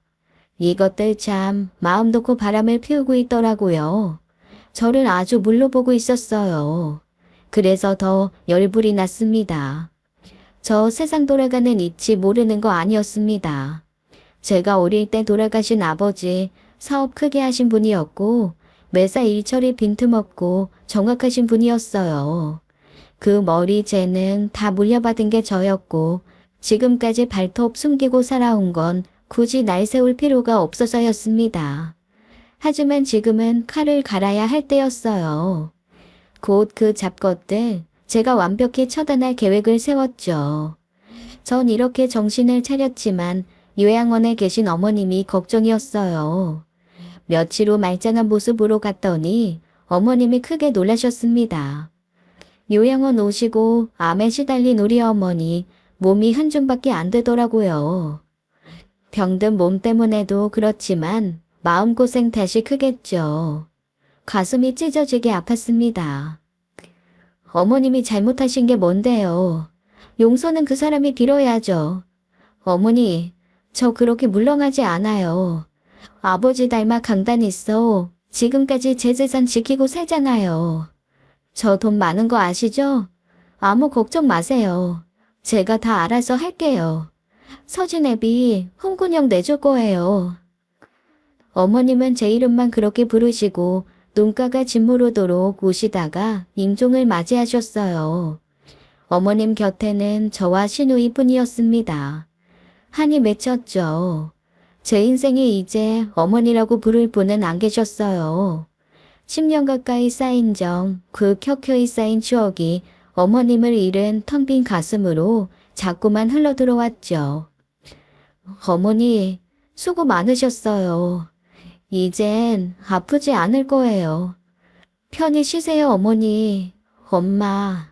이것들 참 마음 놓고 바람을 피우고 있더라고요. 저를 아주 물러보고 있었어요. 그래서 더 열불이 났습니다. 저 세상 돌아가는 이치 모르는 거 아니었습니다. 제가 어릴 때 돌아가신 아버지 사업 크게 하신 분이었고 매사 일처리 빈틈없고 정확하신 분이었어요. 그 머리 재능 다 물려받은 게 저였고 지금까지 발톱 숨기고 살아온 건 굳이 날 세울 필요가 없어서였습니다. 하지만 지금은 칼을 갈아야 할 때였어요. 곧 그 잡것들 제가 완벽히 처단할 계획을 세웠죠. 전 이렇게 정신을 차렸지만 요양원에 계신 어머님이 걱정이었어요. 며칠 후 말짱한 모습으로 갔더니 어머님이 크게 놀라셨습니다. 요양원 오시고 암에 시달린 우리 어머니 몸이 한 줌밖에 안 되더라고요. 병든 몸 때문에도 그렇지만 마음고생 다시 크겠죠. 가슴이 찢어지게 아팠습니다. 어머님이 잘못하신 게 뭔데요? 용서는 그 사람이 빌어야죠. 어머니, 저 그렇게 물렁하지 않아요. 아버지 닮아 강단 있어. 지금까지 제 재산 지키고 살잖아요. 저 돈 많은 거 아시죠? 아무 걱정 마세요. 제가 다 알아서 할게요. 서진 애비 홍군형 내줄 거예요. 어머님은 제 이름만 그렇게 부르시고 눈가가 짓무르도록 우시다가 임종을 맞이하셨어요. 어머님 곁에는 저와 시누이뿐이었습니다. 한이 맺혔죠. 제 인생에 이제 어머니라고 부를 분은 안 계셨어요. 10년 가까이 쌓인 정, 그 켜켜이 쌓인 추억이 어머님을 잃은 텅 빈 가슴으로 자꾸만 흘러들어왔죠. 어머니, 수고 많으셨어요. 이젠 아프지 않을 거예요. 편히 쉬세요, 어머니. 엄마.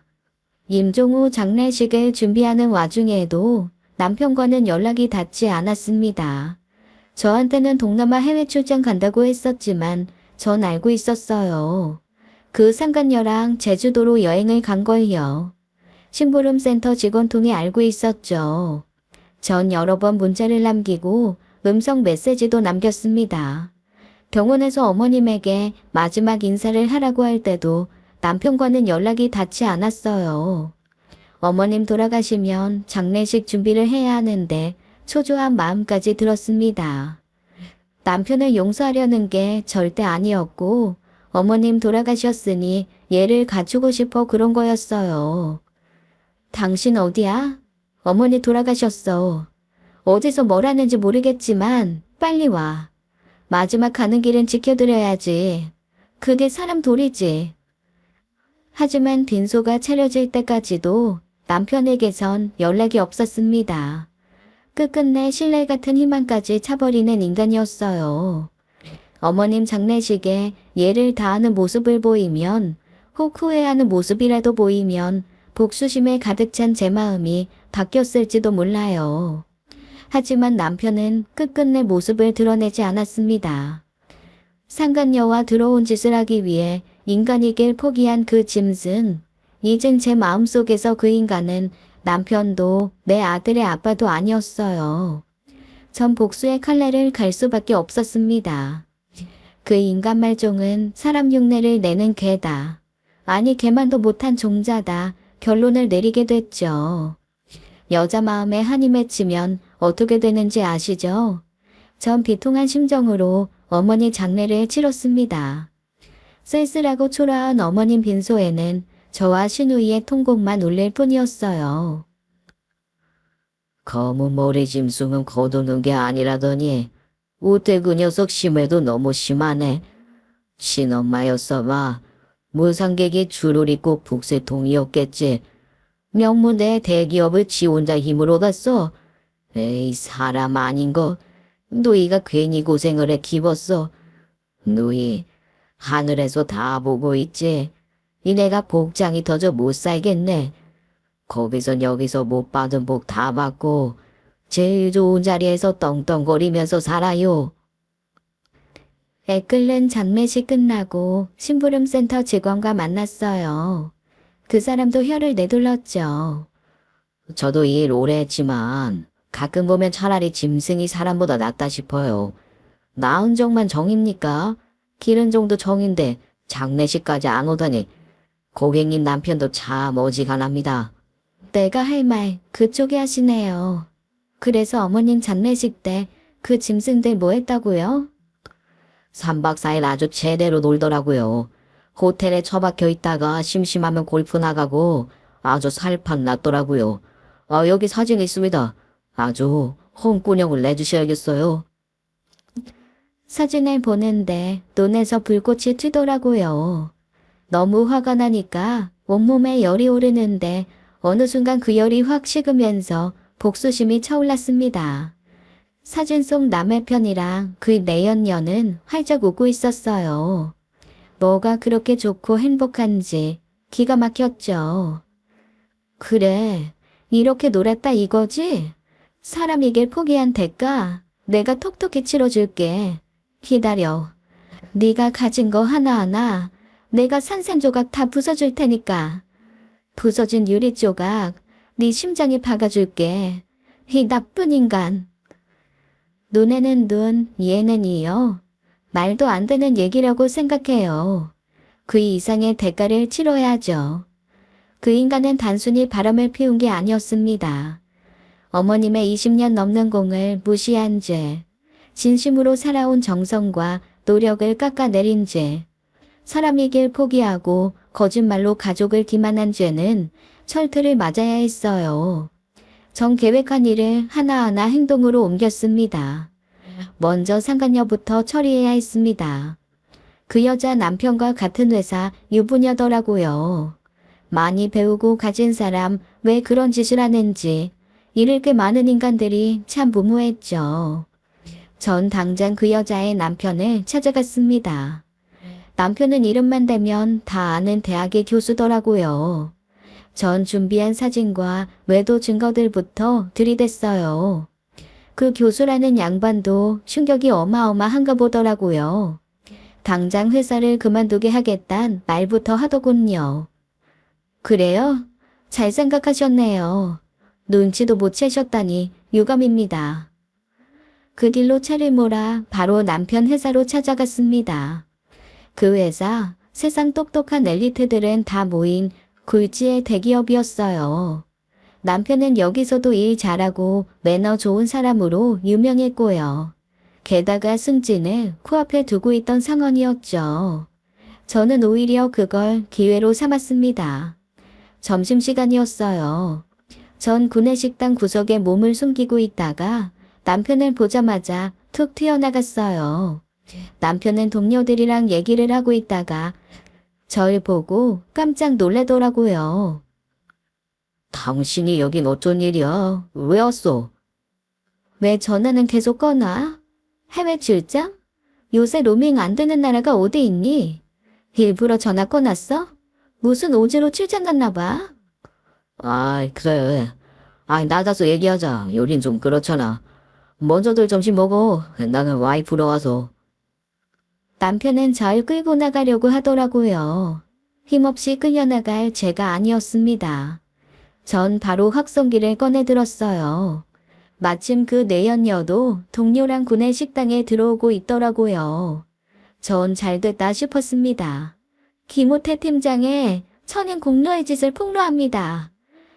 임종 후 장례식을 준비하는 와중에도 남편과는 연락이 닿지 않았습니다. 저한테는 동남아 해외 출장 간다고 했었지만 전 알고 있었어요. 그 상간녀랑 제주도로 여행을 간 걸요. 심부름센터 직원 통해 알고 있었죠. 전 여러 번 문자를 남기고 음성 메시지도 남겼습니다. 병원에서 어머님에게 마지막 인사를 하라고 할 때도 남편과는 연락이 닿지 않았어요. 어머님 돌아가시면 장례식 준비를 해야 하는데 초조한 마음까지 들었습니다. 남편을 용서하려는 게 절대 아니었고 어머님 돌아가셨으니 얘를 갖추고 싶어 그런 거였어요. 당신 어디야? 어머니 돌아가셨어. 어디서 뭘 하는지 모르겠지만 빨리 와. 마지막 가는 길은 지켜드려야지. 그게 사람 도리지. 하지만 빈소가 차려질 때까지도 남편에게선 연락이 없었습니다. 끝끝내 신뢰 같은 희망까지 차버리는 인간이었어요. 어머님 장례식에 예를 다하는 모습을 보이면, 혹 후회하는 모습이라도 보이면 복수심에 가득 찬 제 마음이 바뀌었을지도 몰라요. 하지만 남편은 끝끝내 모습을 드러내지 않았습니다. 상간녀와 들어온 짓을 하기 위해 인간이길 포기한 그 짐승. 이젠 제 마음속에서 그 인간은 남편도 내 아들의 아빠도 아니었어요. 전 복수의 칼날을 갈 수밖에 없었습니다. 그 인간 말종은 사람 흉내를 내는 개다. 아니 개만도 못한 종자다. 결론을 내리게 됐죠. 여자 마음에 한이 맺히면 어떻게 되는지 아시죠? 전 비통한 심정으로 어머니 장례를 치렀습니다. 쓸쓸하고 초라한 어머님 빈소에는 저와 신우이의 통곡만 울릴 뿐이었어요. 검은 머리 짐승은 거두는 게 아니라더니 우대 그 녀석 심해도 너무 심하네. 친엄마였어 봐. 무상객이 줄을 잇고 북새통이었겠지. 명문대 대기업을 지 혼자 힘으로 갔어. 에이 사람 아닌 거. 누이가 괜히 고생을 해 기뻤어. 누이 하늘에서 다 보고 있지. 이내가 복장이 터져 못 살겠네. 거기서 여기서 못 받은 복 다 받고 제일 좋은 자리에서 떵떵거리면서 살아요. 애끓는 장례식 끝나고 심부름센터 직원과 만났어요. 그 사람도 혀를 내둘렀죠. 저도 일 오래 했지만 가끔 보면 차라리 짐승이 사람보다 낫다 싶어요. 나은 정만 정입니까? 기른 정도 정인데 장례식까지 안 오다니 고객님 남편도 참 어지간합니다. 내가 할 말 그쪽이 하시네요. 그래서 어머님 장례식 때 그 짐승들 뭐 했다고요? 3박 4일 아주 제대로 놀더라고요. 호텔에 처박혀 있다가 심심하면 골프 나가고 아주 살판 났더라고요. 여기 사진 있습니다. 아주 홍군형을 내주셔야겠어요. 사진을 보는데 눈에서 불꽃이 튀더라고요. 너무 화가 나니까 온몸에 열이 오르는데 어느 순간 그 열이 확 식으면서 복수심이 차올랐습니다. 사진 속 남의 편이랑 그 내연녀는 활짝 웃고 있었어요. 뭐가 그렇게 좋고 행복한지 기가 막혔죠. 그래, 이렇게 놀았다 이거지? 사람이길 포기한 대가 내가 톡톡히 치러줄게. 기다려. 네가 가진 거 하나하나 내가 산산조각 다 부숴줄 테니까. 부서진 유리 조각 네 심장에 박아줄게. 이 나쁜 인간. 눈에는 눈, 이에는 이요. 말도 안 되는 얘기라고 생각해요. 그 이상의 대가를 치러야죠. 그 인간은 단순히 바람을 피운 게 아니었습니다. 어머님의 20년 넘는 공을 무시한 죄, 진심으로 살아온 정성과 노력을 깎아내린 죄, 사람이길 포기하고 거짓말로 가족을 기만한 죄는 철퇴를 맞아야 했어요. 전 계획한 일을 하나하나 행동으로 옮겼습니다. 먼저 상간녀부터 처리해야 했습니다. 그 여자 남편과 같은 회사 유부녀더라고요. 많이 배우고 가진 사람 왜 그런 짓을 하는지 잃을 게 많은 인간들이 참 무모했죠. 전 당장 그 여자의 남편을 찾아갔습니다. 남편은 이름만 대면 다 아는 대학의 교수더라고요. 전 준비한 사진과 외도 증거들부터 들이댔어요. 그 교수라는 양반도 충격이 어마어마한가 보더라고요. 당장 회사를 그만두게 하겠단 말부터 하더군요. 그래요? 잘 생각하셨네요. 눈치도 못 채셨다니 유감입니다. 그 길로 차를 몰아 바로 남편 회사로 찾아갔습니다. 그 회사, 세상 똑똑한 엘리트들은 다 모인 굴지의 대기업이었어요. 남편은 여기서도 일 잘하고 매너 좋은 사람으로 유명했고요. 게다가 승진을 코앞에 두고 있던 상황이었죠. 저는 오히려 그걸 기회로 삼았습니다. 점심시간이었어요. 전 구내식당 구석에 몸을 숨기고 있다가 남편을 보자마자 툭 튀어나갔어요. 남편은 동료들이랑 얘기를 하고 있다가 절 보고 깜짝 놀라더라고요. 당신이 여긴 어쩐 일이야? 왜 왔어? 왜 전화는 계속 꺼놔? 해외 출장? 요새 로밍 안 되는 나라가 어디 있니? 일부러 전화 꺼놨어? 무슨 오지로 출장 갔나 봐. 아이, 그래. 아이, 나가서 얘기하자. 여긴 좀 그렇잖아. 먼저들 점심 먹어. 나는 와이프로 와서. 남편은 절 끌고 나가려고 하더라고요. 힘없이 끌려나갈 제가 아니었습니다. 전 바로 확성기를 꺼내 들었어요. 마침 그 내연녀도 동료랑 구내 식당에 들어오고 있더라고요. 전 잘됐다 싶었습니다. 김호태 팀장의 천인 공로의 짓을 폭로합니다.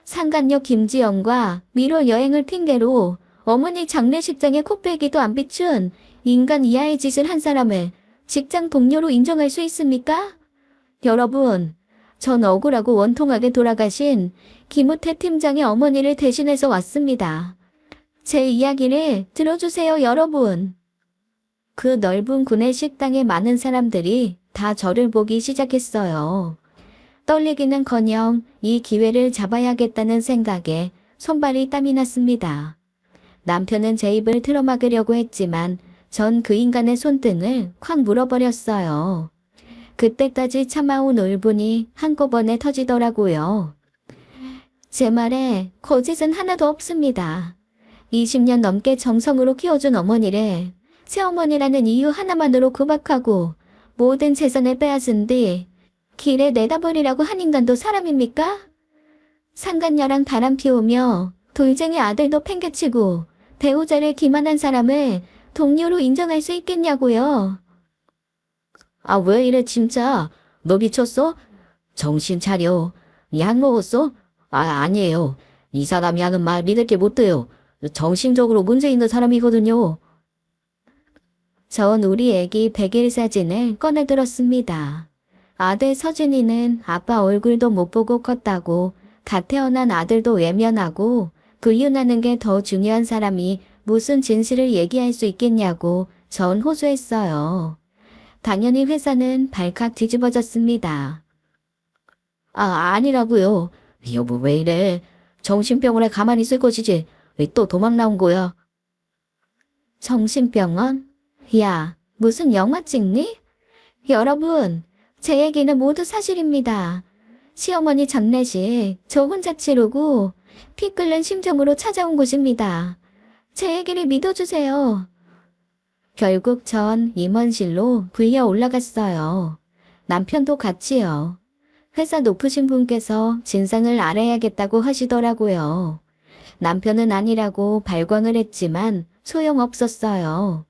상간녀 김지영과 미로 여행을 핑계로 어머니 장례식장에 코빼기도 안 비춘 인간 이하의 짓을 한 사람을 직장 동료로 인정할 수 있습니까? 여러분, 전 억울하고 원통하게 돌아가신 김우태 팀장의 어머니를 대신해서 왔습니다. 제 이야기를 들어주세요, 여러분. 그 넓은 구내 식당에 많은 사람들이 다 저를 보기 시작했어요. 떨리기는커녕 이 기회를 잡아야겠다는 생각에 손발이 땀이 났습니다. 남편은 제 입을 틀어막으려고 했지만 전 그 인간의 손등을 콱 물어버렸어요. 그때까지 참아온 울분이 한꺼번에 터지더라고요. 제 말에 거짓은 하나도 없습니다. 20년 넘게 정성으로 키워준 어머니를 새어머니라는 이유 하나만으로 구박하고 모든 재산을 빼앗은 뒤 길에 내다버리라고 한 인간도 사람입니까? 상간녀랑 바람 피우며 돌쟁이 아들도 팽개치고 배우자를 기만한 사람을 동료로 인정할 수 있겠냐고요. 아, 왜 이래, 진짜? 너 미쳤어? 정신 차려. 약 먹었어? 아니에요. 이 사람이 하는 말 믿을게 못 돼요. 정신적으로 문제 있는 사람이거든요. 전 우리 애기 100일 사진을 꺼내들었습니다. 아들 서준이는 아빠 얼굴도 못 보고 컸다고 갓 태어난 아들도 외면하고 구윤하는 게 더 중요한 사람이 무슨 진실을 얘기할 수 있겠냐고 전 호소했어요. 당연히 회사는 발칵 뒤집어졌습니다. 아니라고요. 여보, 왜 이래? 정신병원에 가만히 있을 것이지. 왜 또 도망 나온 거야? 정신병원? 야, 무슨 영화 찍니? 여러분, 제 얘기는 모두 사실입니다. 시어머니 장례식 저 혼자 치르고 피 끓는 심정으로 찾아온 곳입니다. 제 얘기를 믿어주세요. 결국 전 임원실로 불려 올라갔어요. 남편도 같이요. 회사 높으신 분께서 진상을 알아야겠다고 하시더라고요. 남편은 아니라고 발광을 했지만 소용없었어요.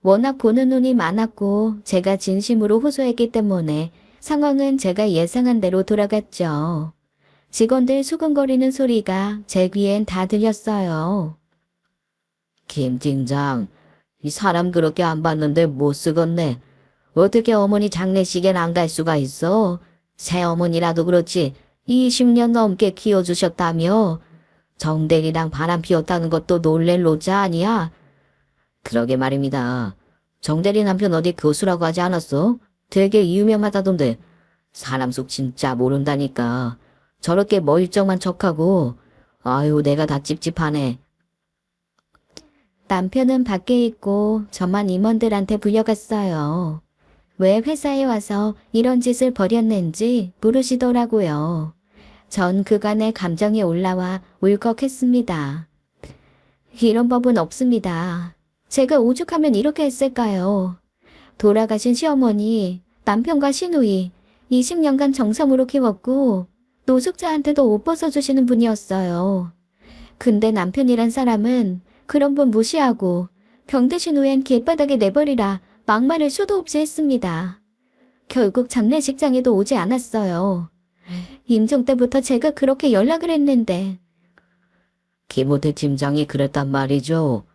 워낙 보는 눈이 많았고 제가 진심으로 호소했기 때문에 상황은 제가 예상한 대로 돌아갔죠. 직원들 수근거리는 소리가 제 귀엔 다 들렸어요. 김 팀장, 이 사람 그렇게 안 봤는데 못 쓰겄네. 어떻게 어머니 장례식엔 안 갈 수가 있어? 새어머니라도 그렇지 20년 넘게 키워주셨다며. 정대리랑 바람 피웠다는 것도 놀랄 노자 아니야? 그러게 말입니다. 정대리 남편 어디 교수라고 하지 않았어? 되게 유명하다던데. 사람 속 진짜 모른다니까. 저렇게 멀쩡한 척하고. 아유, 내가 다 찝찝하네. 남편은 밖에 있고 저만 임원들한테 불려갔어요. 왜 회사에 와서 이런 짓을 벌였는지 물으시더라고요. 전 그간의 감정이 올라와 울컥했습니다. 이런 법은 없습니다. 제가 오죽하면 이렇게 했을까요? 돌아가신 시어머니, 남편과 시누이, 20년간 정성으로 키웠고 노숙자한테도 옷 벗어주시는 분이었어요. 근데 남편이란 사람은 그런 분 무시하고 병 드신 후엔 길바닥에 내버리라 막말을 수도 없이 했습니다. 결국 장례식장에도 오지 않았어요. 임종 때부터 제가 그렇게 연락을 했는데 김우태 팀장이 그랬단 말이죠.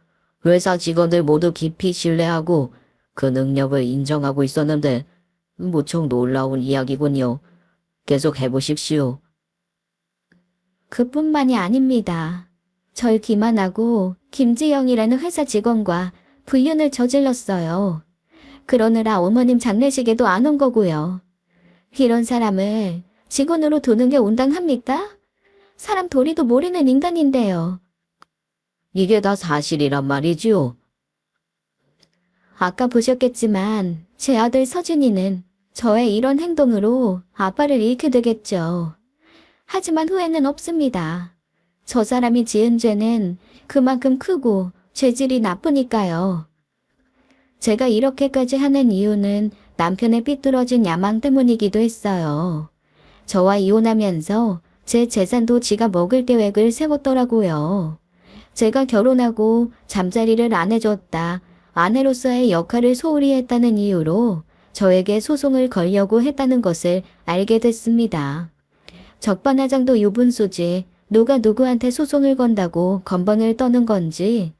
회사 직원들 모두 깊이 신뢰하고 그 능력을 인정하고 있었는데 무척 놀라운 이야기군요. 계속 해보십시오. 그뿐만이 아닙니다. 절 기만하고 김지영이라는 회사 직원과 불륜을 저질렀어요. 그러느라 어머님 장례식에도 안 온 거고요. 이런 사람을 직원으로 두는 게 온당합니까? 사람 도리도 모르는 인간인데요. 이게 다 사실이란 말이지요. 아까 보셨겠지만 제 아들 서준이는 저의 이런 행동으로 아빠를 잃게 되겠죠. 하지만 후회는 없습니다. 저 사람이 지은 죄는 그만큼 크고 죄질이 나쁘니까요. 제가 이렇게까지 하는 이유는 남편의 삐뚤어진 야망 때문이기도 했어요. 저와 이혼하면서 제 재산도 지가 먹을 계획을 세웠더라고요. 제가 결혼하고 잠자리를 안 해줬다, 아내로서의 역할을 소홀히 했다는 이유로 저에게 소송을 걸려고 했다는 것을 알게 됐습니다. 적반하장도 유분수지 누가 누구한테 소송을 건다고 건방을 떠는 건지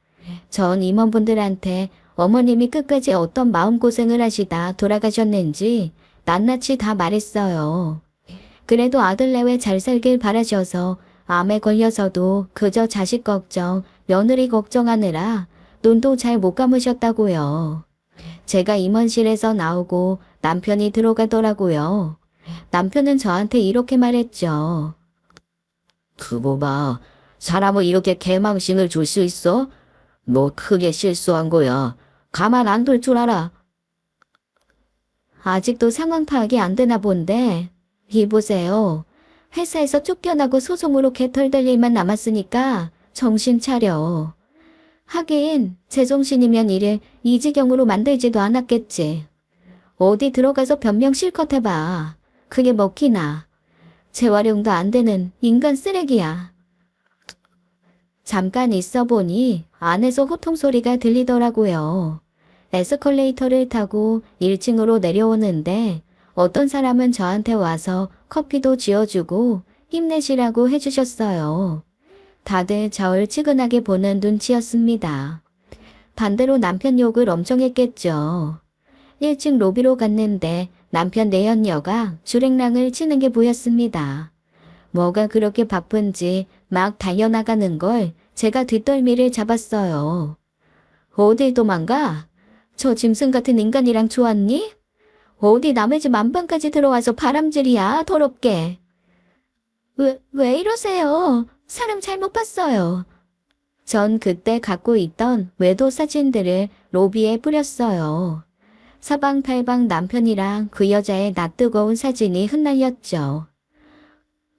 전 임원분들한테 어머님이 끝까지 어떤 마음고생을 하시다 돌아가셨는지 낱낱이 다 말했어요. 그래도 아들 내외 잘 살길 바라셔서 암에 걸려서도 그저 자식 걱정, 며느리 걱정하느라 눈도 잘 못 감으셨다고요. 제가 임원실에서 나오고 남편이 들어가더라고요. 남편은 저한테 이렇게 말했죠. 두고 봐. 사람을 이렇게 개망신을 줄 수 있어? 너 크게 실수한 거야. 가만 안 둘 줄 알아. 아직도 상황 파악이 안 되나 본데 이보세요. 회사에서 쫓겨나고 소송으로 개털될 일만 남았으니까 정신 차려. 하긴 제정신이면 일을 이 지경으로 만들지도 않았겠지. 어디 들어가서 변명 실컷 해봐. 그게 먹히나. 재활용도 안 되는 인간 쓰레기야. 잠깐 있어 보니 안에서 호통 소리가 들리더라고요. 에스컬레이터를 타고 1층으로 내려오는데 어떤 사람은 저한테 와서 커피도 쥐어주고 힘내시라고 해주셨어요. 다들 저를 측은하게 보는 눈치였습니다. 반대로 남편 욕을 엄청 했겠죠. 1층 로비로 갔는데 남편 내연녀가 주랭랑을 치는 게 보였습니다. 뭐가 그렇게 바쁜지 막 달려나가는 걸 제가 뒷덜미를 잡았어요. 어딜 도망가? 저 짐승 같은 인간이랑 좋았니? 어디 남의 집 안방까지 들어와서 바람질이야, 더럽게. 왜 이러세요? 사람 잘못 봤어요. 전 그때 갖고 있던 외도 사진들을 로비에 뿌렸어요. 사방팔방 남편이랑 그 여자의 낯뜨거운 사진이 흩날렸죠.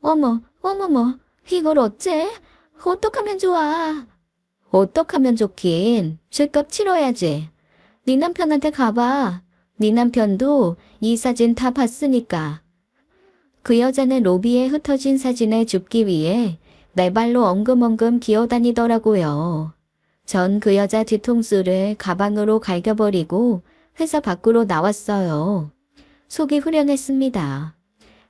어머머, 이걸 어째? 어떡하면 좋아? 어떡하면 좋긴. 죗값 치러야지. 네 남편한테 가봐. 네 남편도 이 사진 다 봤으니까. 그 여자는 로비에 흩어진 사진을 줍기 위해 내 발로 엉금엉금 기어다니더라고요. 전 그 여자 뒤통수를 가방으로 갈겨버리고 회사 밖으로 나왔어요. 속이 후련했습니다.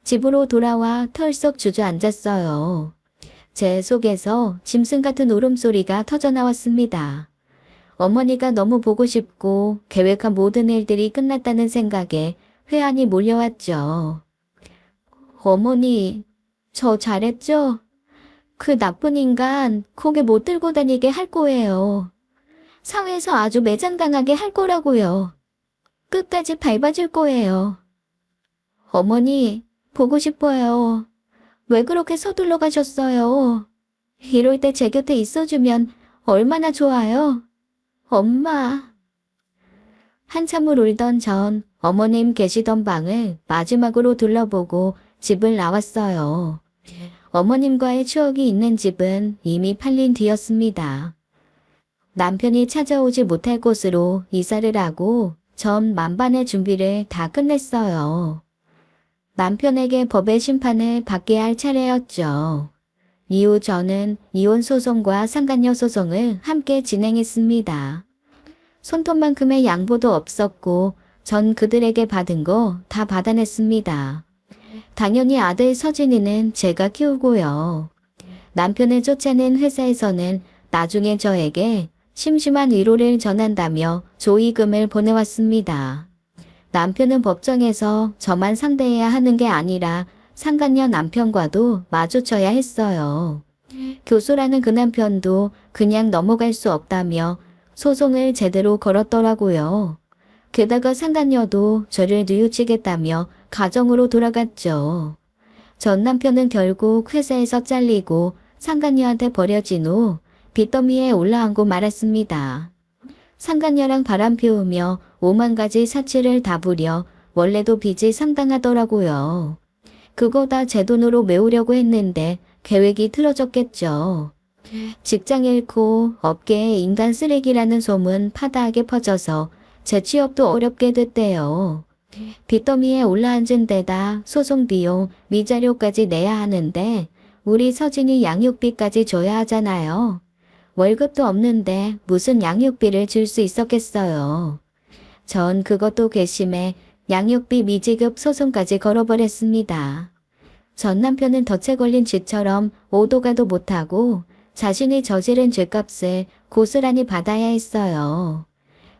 집으로 돌아와 털썩 주저앉았어요. 제 속에서 짐승 같은 울음소리가 터져나왔습니다. 어머니가 너무 보고 싶고 계획한 모든 일들이 끝났다는 생각에 회한이 몰려왔죠. 어머니, 저 잘했죠? 그 나쁜 인간 고개 못 들고 다니게 할 거예요. 사회에서 아주 매장당하게 할 거라고요. 끝까지 밟아줄 거예요. 어머니, 보고 싶어요. 왜 그렇게 서둘러 가셨어요? 이럴 때 제 곁에 있어주면 얼마나 좋아요. 엄마. 한참을 울던 전 어머님 계시던 방을 마지막으로 둘러보고 집을 나왔어요. 어머님과의 추억이 있는 집은 이미 팔린 뒤였습니다. 남편이 찾아오지 못할 곳으로 이사를 하고 전 만반의 준비를 다 끝냈어요. 남편에게 법의 심판을 받게 할 차례였죠. 이후 저는 이혼 소송과 상간녀 소송을 함께 진행했습니다. 손톱만큼의 양보도 없었고 전 그들에게 받은 거 다 받아냈습니다. 당연히 아들 서진이는 제가 키우고요. 남편을 쫓아낸 회사에서는 나중에 저에게 심심한 위로를 전한다며 조의금을 보내왔습니다. 남편은 법정에서 저만 상대해야 하는 게 아니라 상간녀 남편과도 마주쳐야 했어요. 교수라는 그 남편도 그냥 넘어갈 수 없다며 소송을 제대로 걸었더라고요. 게다가 상간녀도 저를 뉘우치겠다며 가정으로 돌아갔죠. 전 남편은 결국 회사에서 잘리고 상간녀한테 버려진 후 빚더미에 올라앉고 말았습니다. 상간녀랑 바람 피우며 5만 가지 사치를 다 부려 원래도 빚이 상당하더라고요. 그거 다 제 돈으로 메우려고 했는데 계획이 틀어졌겠죠. 직장 잃고 업계에 인간 쓰레기라는 소문 파다하게 퍼져서 제 취업도 어렵게 됐대요. 빚더미에 올라앉은 데다 소송 비용, 미자료까지 내야 하는데 우리 서진이 양육비까지 줘야 하잖아요. 월급도 없는데 무슨 양육비를 줄 수 있었겠어요. 전 그것도 괘씸해 양육비 미지급 소송까지 걸어버렸습니다. 전 남편은 덫에 걸린 쥐처럼 오도 가도 못하고 자신이 저지른 죄값을 고스란히 받아야 했어요.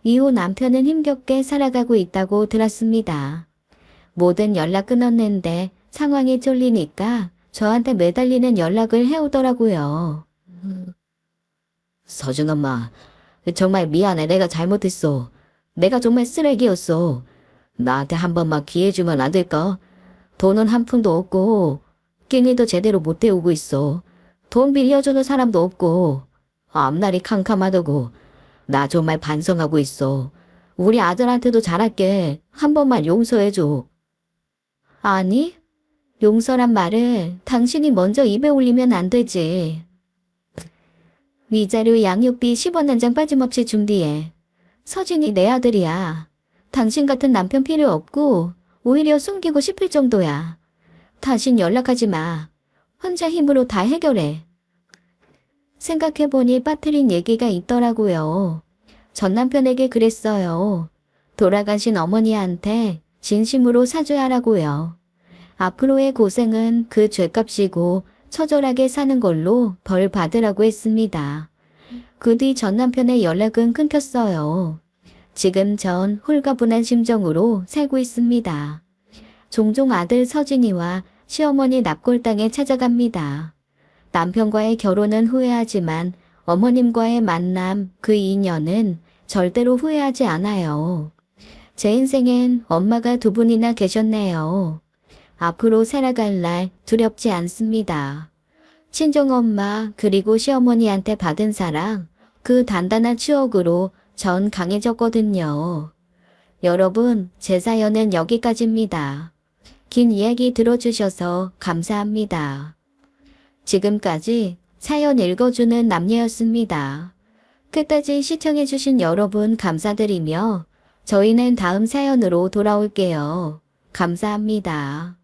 이후 남편은 힘겹게 살아가고 있다고 들었습니다. 뭐든 연락 끊었는데 상황이 쫄리니까 저한테 매달리는 연락을 해오더라고요. 서준 엄마, 정말 미안해. 내가 잘못했어. 내가 정말 쓰레기였어. 나한테 한 번만 기회 주면 안 될까? 돈은 한 푼도 없고 끼니도 제대로 못 때우고 있어. 돈 빌려주는 사람도 없고 앞날이 캄캄하다고. 나 정말 반성하고 있어. 우리 아들한테도 잘할게. 한 번만 용서해줘. 아니, 용서란 말을 당신이 먼저 입에 올리면 안 되지. 위자료 양육비 10원 한 장 빠짐없이 준비해. 서진이 내 아들이야. 당신 같은 남편 필요 없고 오히려 숨기고 싶을 정도야. 다신 연락하지 마. 혼자 힘으로 다 해결해. 생각해보니 빠뜨린 얘기가 있더라고요. 전 남편에게 그랬어요. 돌아가신 어머니한테 진심으로 사죄하라고요. 앞으로의 고생은 그 죄값이고 처절하게 사는 걸로 벌 받으라고 했습니다. 그 뒤 전 남편의 연락은 끊겼어요. 지금 전 홀가분한 심정으로 살고 있습니다. 종종 아들 서진이와 시어머니 납골당에 찾아갑니다. 남편과의 결혼은 후회하지만 어머님과의 만남, 그 인연은 절대로 후회하지 않아요. 제 인생엔 엄마가 두 분이나 계셨네요. 앞으로 살아갈 날 두렵지 않습니다. 친정엄마 그리고 시어머니한테 받은 사랑, 그 단단한 추억으로 전 강해졌거든요. 여러분, 제 사연은 여기까지입니다. 긴 이야기 들어주셔서 감사합니다. 지금까지 사연 읽어주는 남녀였습니다. 끝까지 시청해주신 여러분 감사드리며 저희는 다음 사연으로 돌아올게요. 감사합니다.